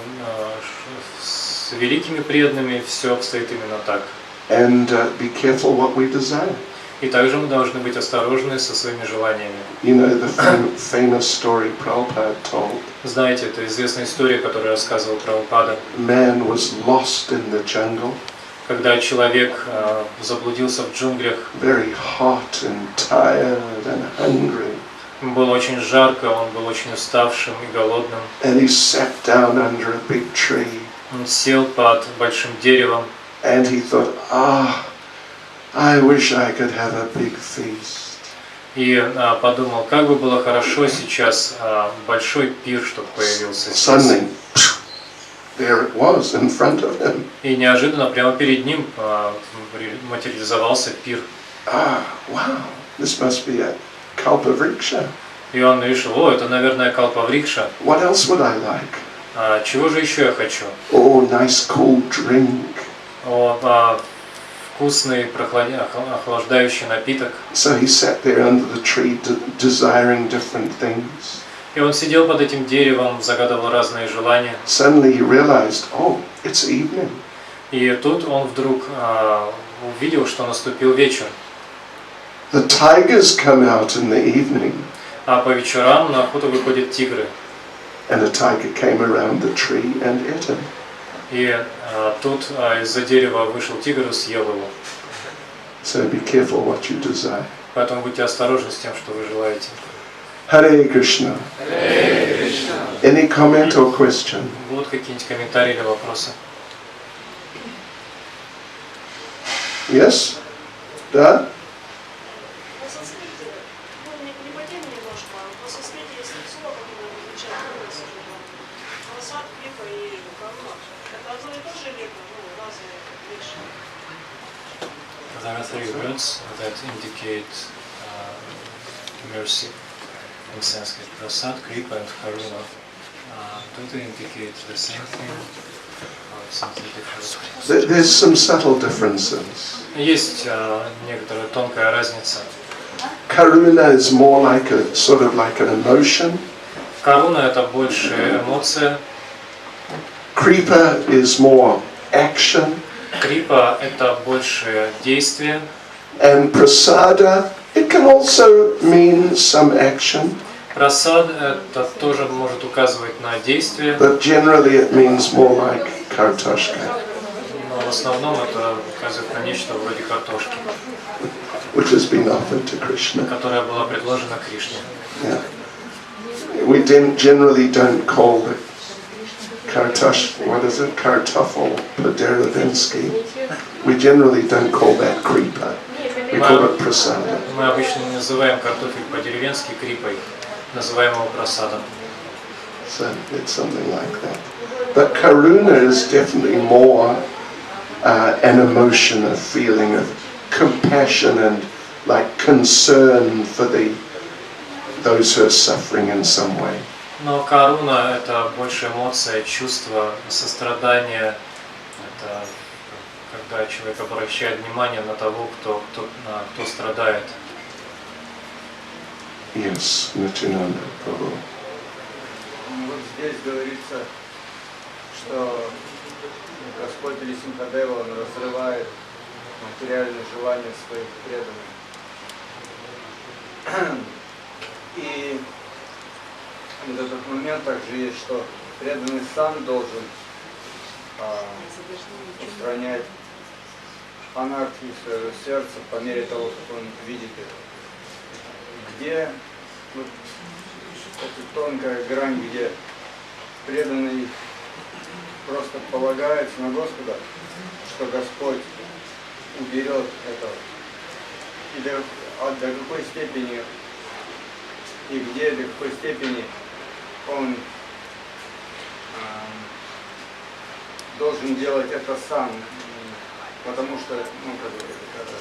с великими преданными все обстоит именно так. And be careful what we desire. И также мы должны быть осторожны со своими желаниями. You know the famous story Prabhupada told. Знаете, это известная история, которую рассказывал Прабхупада. Man was lost in the jungle. Когда человек заблудился в джунглях. Very hot and tired and hungry. Было очень жарко, он был очень уставшим и голодным. And he sat down under a big tree. Он сел под большим деревом. And he thought, I wish I could have a big feast. И подумал, как бы было хорошо сейчас большой пир, чтобы появился. Suddenly, there it was in front of him. И неожиданно прямо перед ним материализовался пир. Wow, this must be a kalpavriksha. И он решил, это, наверное, калпаврикша. What else would I like? Чего же еще я хочу? Oh, nice cool drink. Вкусный, охлаждающий напиток. So he sat there under the tree, desiring different things. И он сидел под этим деревом, загадывал разные желания. Suddenly he realized, it's evening. И тут он вдруг увидел, что наступил вечер. The tigers come out in the evening. А по вечерам на охоту выходят тигры. And a tiger came around the tree and ate him. И тут из-за дерева вышел тигр и съел его. So be careful what you desire. Поэтому будьте осторожны с тем, что вы желаете. Hare Krishna. Hare Krishna. Any comment or question? Будут какие-нибудь комментарии или вопросы? Yes? Да? There are three words that indicate mercy in Sanskrit: prasad, kripa, and karuna. Do they indicate the same thing or something different? There's some subtle differences. Есть некоторая тонкая разница. Karuna is more like a sort of like an emotion. Каруна — это больше эмоция. Kripa is more action. Крипа — это больше действие. And prasada, it can also mean some action. Прасад — это тоже может указывать на действие. But generally it means more like kartoshka. Но в основном это указывает на нечто вроде картошки, Which has been offered to Krishna. которая была предложена Кришне. Yeah. We generally don't call it Kartoffel Poderodinsky. We generally don't call that kripa. We call it prasada. Мы обычно не называем картофель по-деревенски крипой, называем его прасадом. So it's something like that. But karuna is definitely more an emotion, a feeling of compassion and like concern for those who are suffering in some way. Но каруна — это больше эмоция, чувство, сострадание. Это когда человек обращает внимание на того, кто страдает. Yes, Nityananda Prabhu. Вот здесь говорится, что Господь или Симхадева, Он разрывает материальные желания своих преданных. И в этот момент также есть, что преданный сам должен устранять анархии своего сердца по мере того, как он видит это. Где вот эта тонкая грань, где преданный просто полагается на Господа, что Господь уберет это. И до какой степени, и где, до какой степени он должен делать это сам, потому что, ну, как бы, это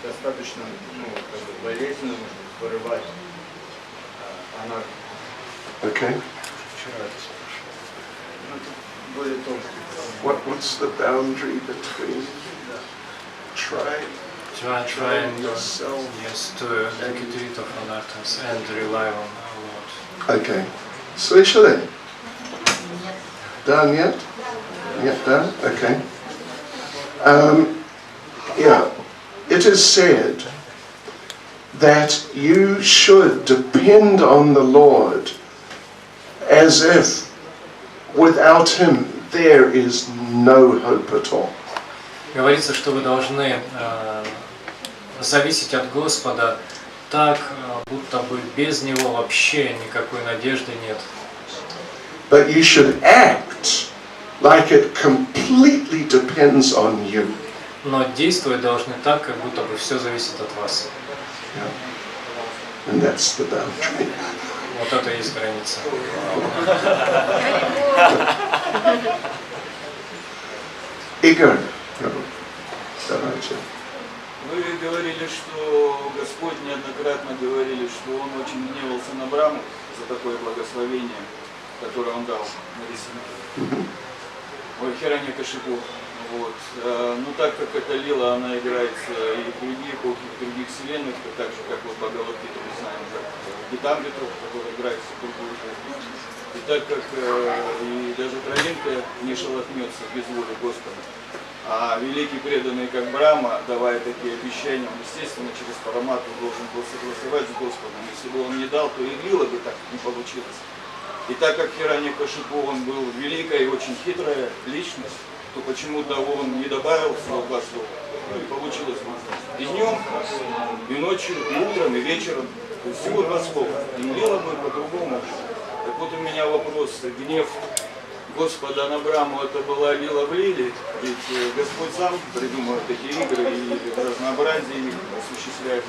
достаточно, ну, как бы, болезненно вырывать анархию. Okay. Ну, это более тонкий. What's the boundary between trying yourself, yes, to get rid of anarthas and rely on our Lord. Okay. Слышали? Да, нет? Нет, да? Okay. Yeah. It is said that you should depend on the Lord as if without Him there is no hope at all. Говорится, что вы должны зависеть от Господа так, будто бы без Него вообще никакой надежды нет. But you should act like it completely depends on you. Но действовать должны так, как будто бы все зависит от вас. And that's the boundary. Вот это и есть граница. Игорь, давайте. Вы говорили, что Господь неоднократно говорили, что Он очень гневался на Браму за такое благословение, которое Он дал на рисунке. Ой, Хираньякашипу. Вот. Ну так как эта лила, она играется и в других эпохах, в других вселенных, так же как вот Бхагавад-гиту мы знаем, как Гитамриту, который играется в другую жизнь. И так как и даже травинка не шелохнется без воли Господа, а великий преданный, как Брахма, давая такие обещания, он, естественно, через Параматму должен был согласовать с Господом. Если бы он не дал, то и лила бы так не получилось. И так как Хираньякашипу, он был великая и очень хитрая личность, то почему-то он не добавил всего два слова. Ну и получилось и днем, и ночью, и утром, и вечером. То есть всего два слова. И лила бы по-другому. Так вот у меня вопрос. Гнев Господа на Браму, это была лила в лиле? Ведь Господь сам придумал такие игры и разнообразие их осуществляет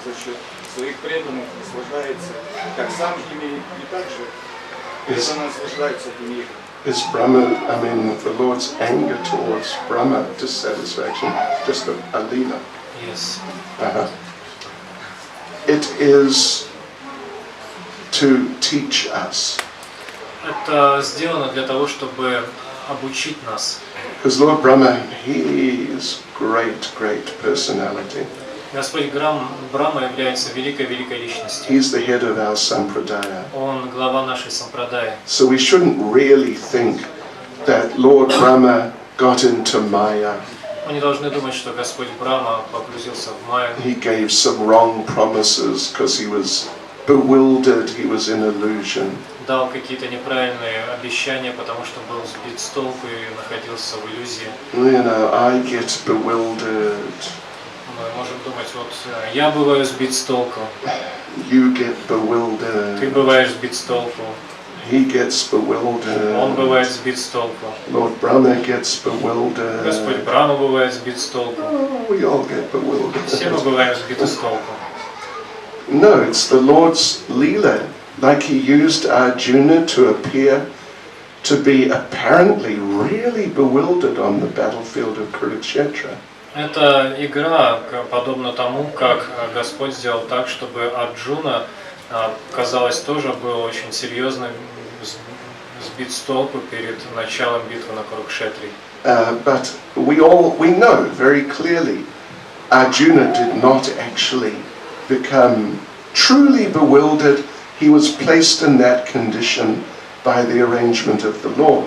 за счет своих преданных, наслаждается как сам ими и так же преданно наслаждается этими играми. Is Brahma, I mean, the Lord's anger towards Brahma, dissatisfaction, just a lila? Yes. It is to teach us. Это сделано для того, чтобы обучить нас. Because Lord Brahma, he is great personality. Господь Брахма является великой личностью. He's the head of our sampradaya. Он глава нашей сампрадаи. So we shouldn't really think that Lord Brahma got into Maya. Мы не должны думать, что Господь Брахма погрузился в майю. He gave some wrong promises because he was bewildered, he was in illusion. Дал какие-то неправильные обещания, потому что был сбит с толку и находился в иллюзии. You know, I get bewildered. Мы можем думать, вот я бываю сбит с толку. You get bewildered. Ты бываешь сбит с толку. He gets bewildered. Он бывает сбит с толку. Lord Brahma gets bewildered. Господь Брахма бывает сбит с толку. We all get bewildered. Все мы бываем сбиты с толку. No, it's the Lord's Leela, like he used Arjuna to appear to be apparently really bewildered on the battlefield of Kurukshetra. Это игра, подобно тому, как Господь сделал так, чтобы Арджуна, казалось, тоже был очень серьезно сбит с толку перед началом битвы на Курукшетре. But we know very clearly Arjuna did not actually become truly bewildered. He was placed in that condition by the arrangement of the Lord.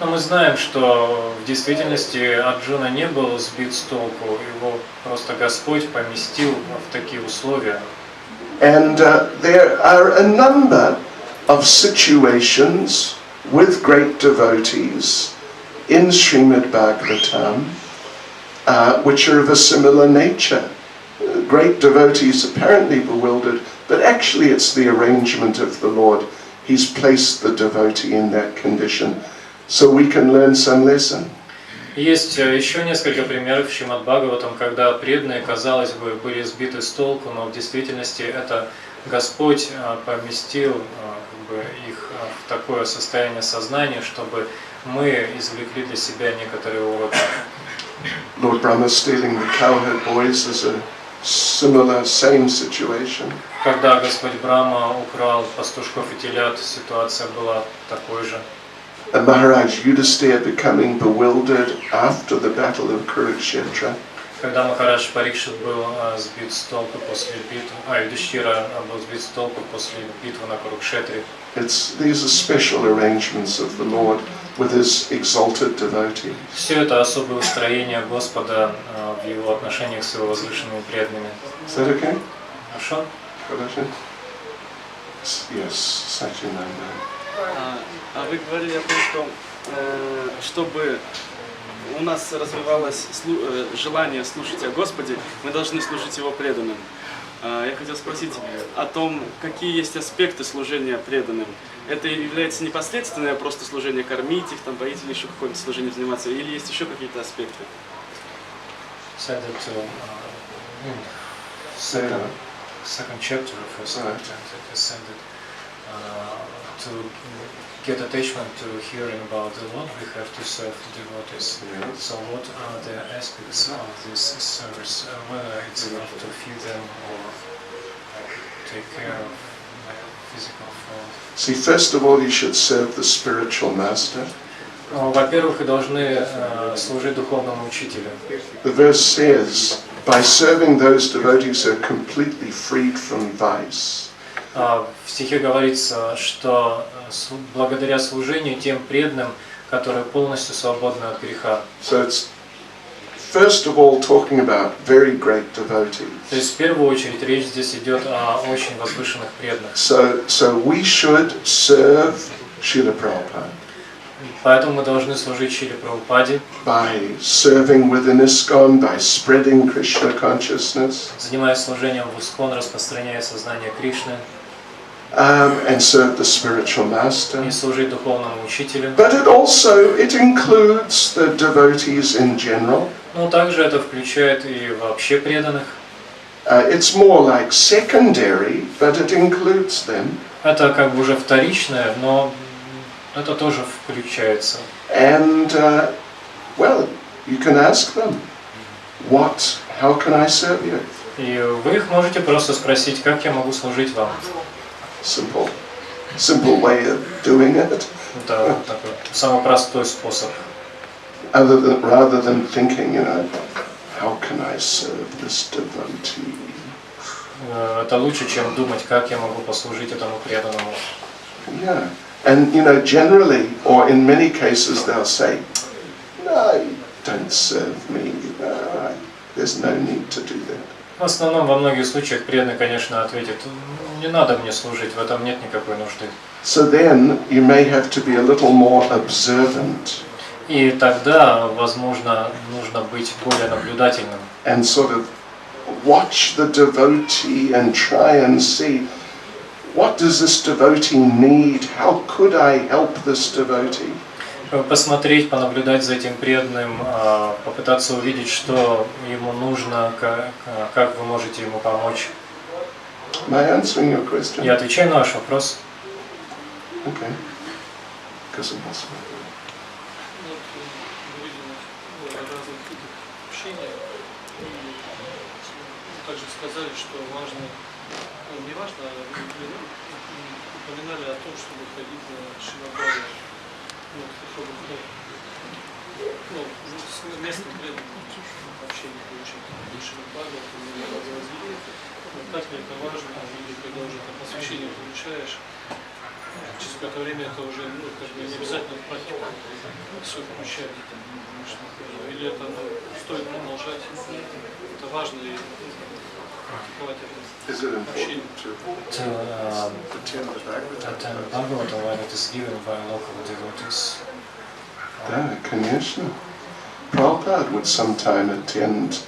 Но мы знаем, что в действительности Арджуна не был сбит с толку, его просто Господь поместил в такие условия. And there are a number of situations with great devotees in Srimad Bhagavatam which are of a similar nature. Great devotees apparently bewildered, but actually it's the arrangement of the Lord. He's placed the devotee in that condition, so we can learn some lesson. Есть еще несколько примеров в Шримад Бхагаватам, когда преданные, казалось бы, были сбиты с толку, но в действительности это Господь поместил их в такое состояние сознания, чтобы мы извлекли для себя некоторые уроки. Lord Brahma stealing the cowherd boys is a similar, same situation. Когда Господь Брахма украл пастушков и телят, ситуация была такой же. And Maharaj Yudhisthira becoming bewildered after the battle of Kurukshetra. Когда Махарадж Парикшит был сбит с толку после битвы, Юдхиштира был сбит с толку после битвы на Курукшетре. These are special arrangements of the Lord with His exalted devotees. Все это особое устроение Господа в Его отношениях с Его возвышенными преданными. Is that okay? Хорошо? Хорошо? Yes, Satyananda. А вы говорили о том, что чтобы у нас развивалось желание слушать о Господе, мы должны служить Его преданным. Я хотел спросить о том, какие есть аспекты служения преданным. Это является непосредственное просто служение, кормить их, там, поить или еще какое-то служение заниматься, или есть еще какие-то аспекты? Second chapter of First said that to get attachment to hearing about the Lord, we have to serve devotees. Yes. So what are the aspects of this service? Whether it's enough to feed them or take care of physical food? See, first of all, you should serve the spiritual master. Во-первых, вы должны служить духовному учителю. The verse says, by serving those devotees who are completely freed from vice. В стихе говорится, что благодаря служению тем преданным, которые полностью свободны от греха. So it's first of all talking about very great devotees. То есть в первую очередь речь здесь идет о очень возвышенных преданных. So we should serve Srila Prabhupada. Поэтому мы должны служить Шриле Прабхупаде. By serving within ISKCON, by spreading Krishna consciousness. Занимаясь служением в ИСККОН, распространяя сознание Кришны. And serve the spiritual master. И служить духовному учителю. But it includes the devotees in general. Но также это включает и вообще преданных. It's more like secondary, but it includes them. Это как бы уже вторичное, но это тоже включается. And well, you can ask them, how can I serve you? И вы их можете просто спросить, как я могу служить вам. Simple way of doing it. Это такой самый простой способ. Rather than thinking, how can I serve this devotee? Это лучше, чем думать, как я могу послужить этому преданному. Yeah, and generally, or in many cases, they'll say, "No, don't serve me. There's no need to do that." В основном, во многих случаях преданный, конечно, ответит: не надо мне служить, в этом нет никакой нужды. So then you may have to be a little more observant. И тогда, возможно, нужно быть более наблюдательным. And sort of watch the devotee and try and see, what does this devotee need? How could I help this devotee? Посмотреть, понаблюдать за этим преданным, попытаться увидеть, что ему нужно, как вы можете ему помочь. Am I answering your question? Я отвечаю на ваш вопрос. Okay. Также сказали, что важно, не важно, упоминали о том, чтобы ходить на шинобари, с местным преданным общение получить шинобари, так ли это важно, или когда уже там посвящение получаешь, через какое-то время это уже не обязательно в практику все включать, или это стоит продолжать, это важно и практиковать это общение. Attend Bhagavatam when it is given by local devotees. Да, конечно. Prabhupada would sometime attend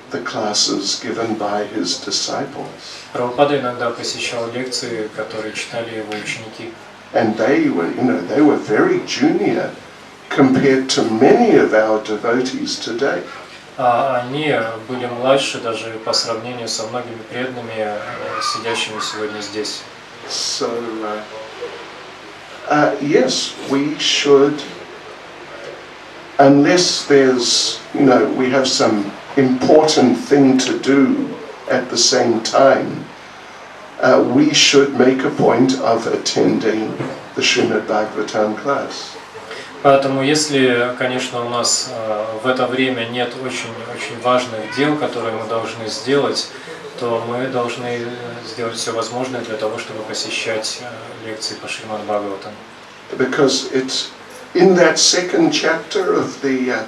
the classes given by his disciples. Прабхупада иногда посещал лекции, которые читали его ученики. And they were very junior compared to many of our devotees today. А они были mладше даже по сравнению со многими преданными, сидящими сегодня здесь. So, yes, we should, unless there's, we have some important thing to do at the same time, we should make a point of attending the Srimad Bhagavatam class. Поэтому, если, конечно, у нас в это время нет очень важных дел, которые мы должны сделать, то мы должны сделать все возможное для того, чтобы посещать лекции по Шримад Бхагаватам. Because it's in that second chapter of the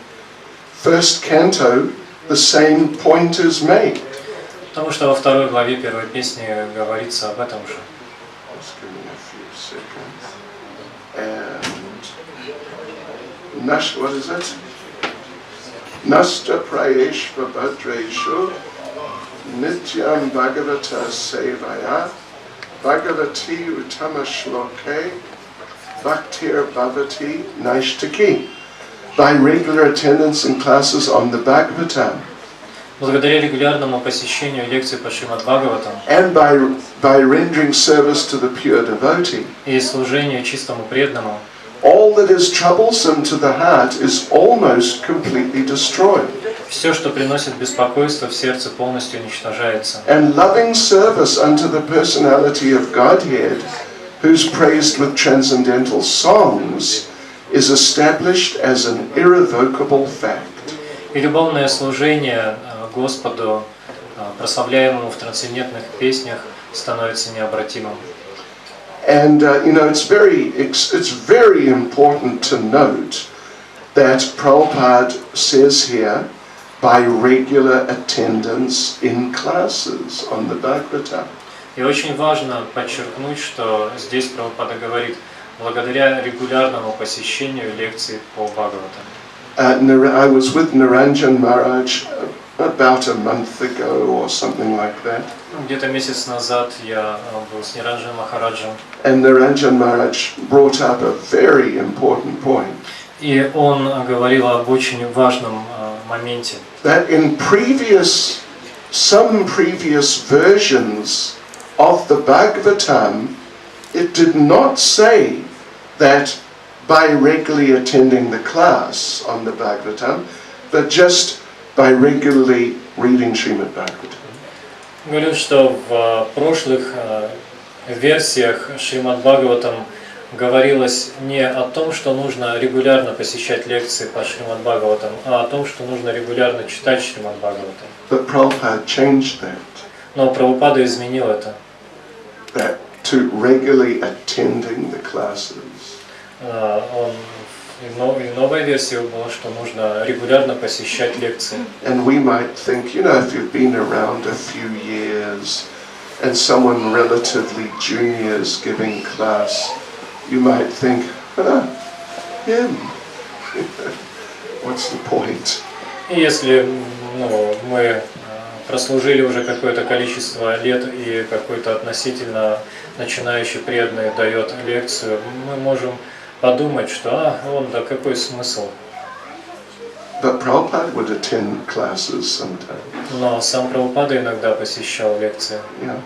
first canto, the same point is made. Потому что во второй главе первой песни говорится об этом же. Just give me a few seconds. And what is it? Nasta prayeshva bhadreshu nityam bhagavata sevaya bhagavati uttama shloke bhaktir bhavati naishtaki. By regular attendance in classes on the Bhagavatam. Благодаря регулярному посещению лекций по Шримад Бхагаватам and by rendering service to the pure devotee, и служению чистому преданному, all that is troublesome to the heart is almost completely destroyed. все, что приносит беспокойство в сердце, полностью уничтожается. And loving service unto the personality of Godhead, who's praised with transcendental songs, is established as an irrevocable fact. И любовное служение Господу, прославляемому в трансцендентных песнях, становится необратимым. And it's very important to note that Prabhupada says here, by regular attendance in classes on the Bhagavatam. И очень важно подчеркнуть, что здесь Прабхупада говорит, благодаря регулярному посещению лекций по Бхагаватам. I was with Niranjan Maharaj about a month ago or something like that. Где-то месяц назад я был с Ниранджаном Махараджем. And Niranjan Maharaj brought up a very important point. И он говорил об очень важном моменте. That in some previous versions of the Bhagavatam, it did not say that by regularly attending the class on the Bhagavatam, but just by regularly reading Srimad Bhagavatam. Говорю, что в прошлых версиях Шримад Бхагаватам говорилось не о том, что нужно регулярно посещать лекции по Шримад Бхагаватам, а о том, что нужно регулярно читать Шримад Бхагаватам. But Prabhupada changed that. Но Прабхупада изменил это. That to regularly attending the classes. В новой версии было, что нужно регулярно посещать лекции. And we might think, if you've been around a few years and someone relatively junior is giving class, you might think, him. What's the point? И если мы прослужили уже какое-то количество лет и какой-то относительно начинающий преданный дает лекцию, мы можем подумать, что какой смысл? But Prabhupada would attend classes sometimes. Но сам Прабхупада иногда посещал лекции. Yeah.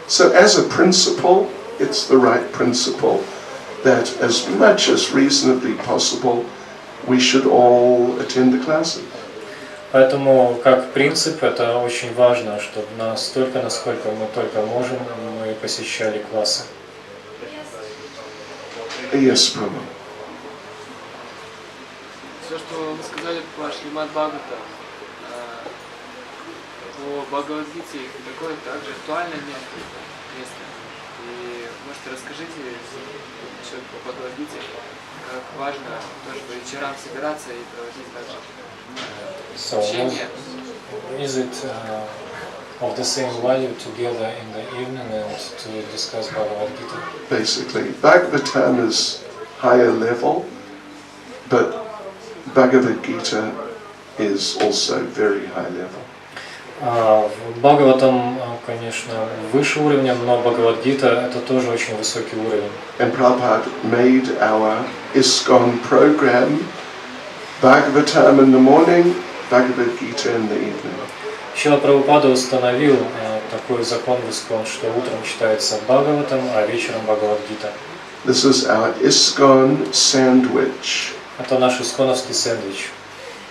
So as a principle, it's the right principle that as much as reasonably possible, we should all attend the classes. Поэтому, как принцип, это очень важно, чтобы настолько, насколько мы только можем, мы посещали классы. Yes, Prabhu. Все, что вы сказали по Шримад Бхагаватам, по Бхагавадгите, такое также актуальное место. И, может, расскажите насчет по Бхагавадгите, как важно тоже по вечерам собираться и проводить также учение. Is it of the same value together in the evening and to discuss Bhagavad Gita? Basically, Bhagavatam is higher level, but Bhagavad Gita is also very high level. В Бхагаватам, конечно, выше уровня, но Бхагавад-гита это тоже очень высокий уровень. And Prabhupada made our ISKCON program Bhagavatam in the morning, Bhagavad Gita in the evening. Шрила Прабхупада установил такой закон в ИСККОН, что утром читается Бхагаватам, а вечером Бхагавад-гита. This is our ISKCON sandwich. Это наш исконовский сэндвич.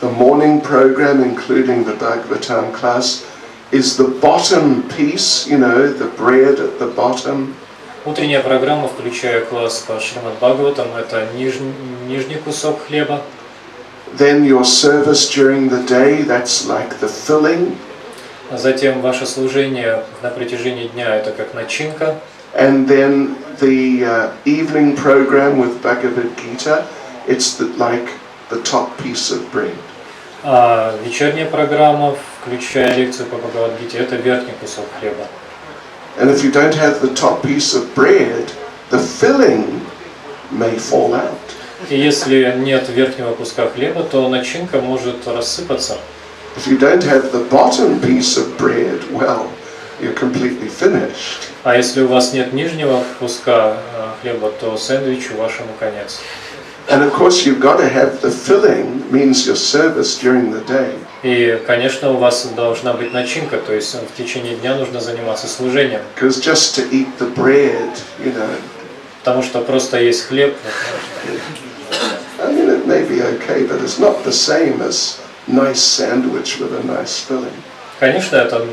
The morning program, including the Bhagavatam class, is the bottom piece, you know, the bread at the bottom. Утренняя программа, включая класс по Шримад Бхагаватам, это нижний кусок хлеба. Then your service during the day, that's like the filling. Затем ваше служение на протяжении дня это как начинка. And then the evening program with Bhagavad Gita, it's like the top piece of bread. А вечерняя программа, включая лекцию по Бхагавад-гите, это верхний кусок хлеба. And if you don't have the top piece of bread, the filling may fall out. И если нет верхнего куска хлеба, то начинка может рассыпаться. If you don't have the bottom piece of bread, well, you're completely finished. А если у вас нет нижнего куска хлеба, то сэндвичу вашему конец. And of course you've got to have the filling, means your service during the day. И, конечно, у вас должна быть начинка, то есть в течение дня нужно заниматься служением. Because just to eat the bread, you know. Потому что просто есть хлеб. I mean, it may be okay, but it's not the same as nice sandwich with a nice filling. Конечно, это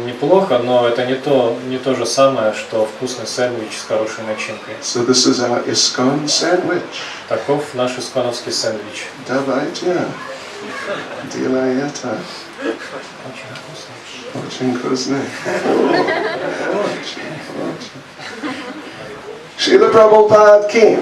неплохо, но это не то же самое, что вкусный сэндвич с хорошей начинкой. So this is our ISKCON sandwich. Таков наш исконовский сэндвич. Давайте. Делай это. Очень вкусно. Шрила Прабхупада ки.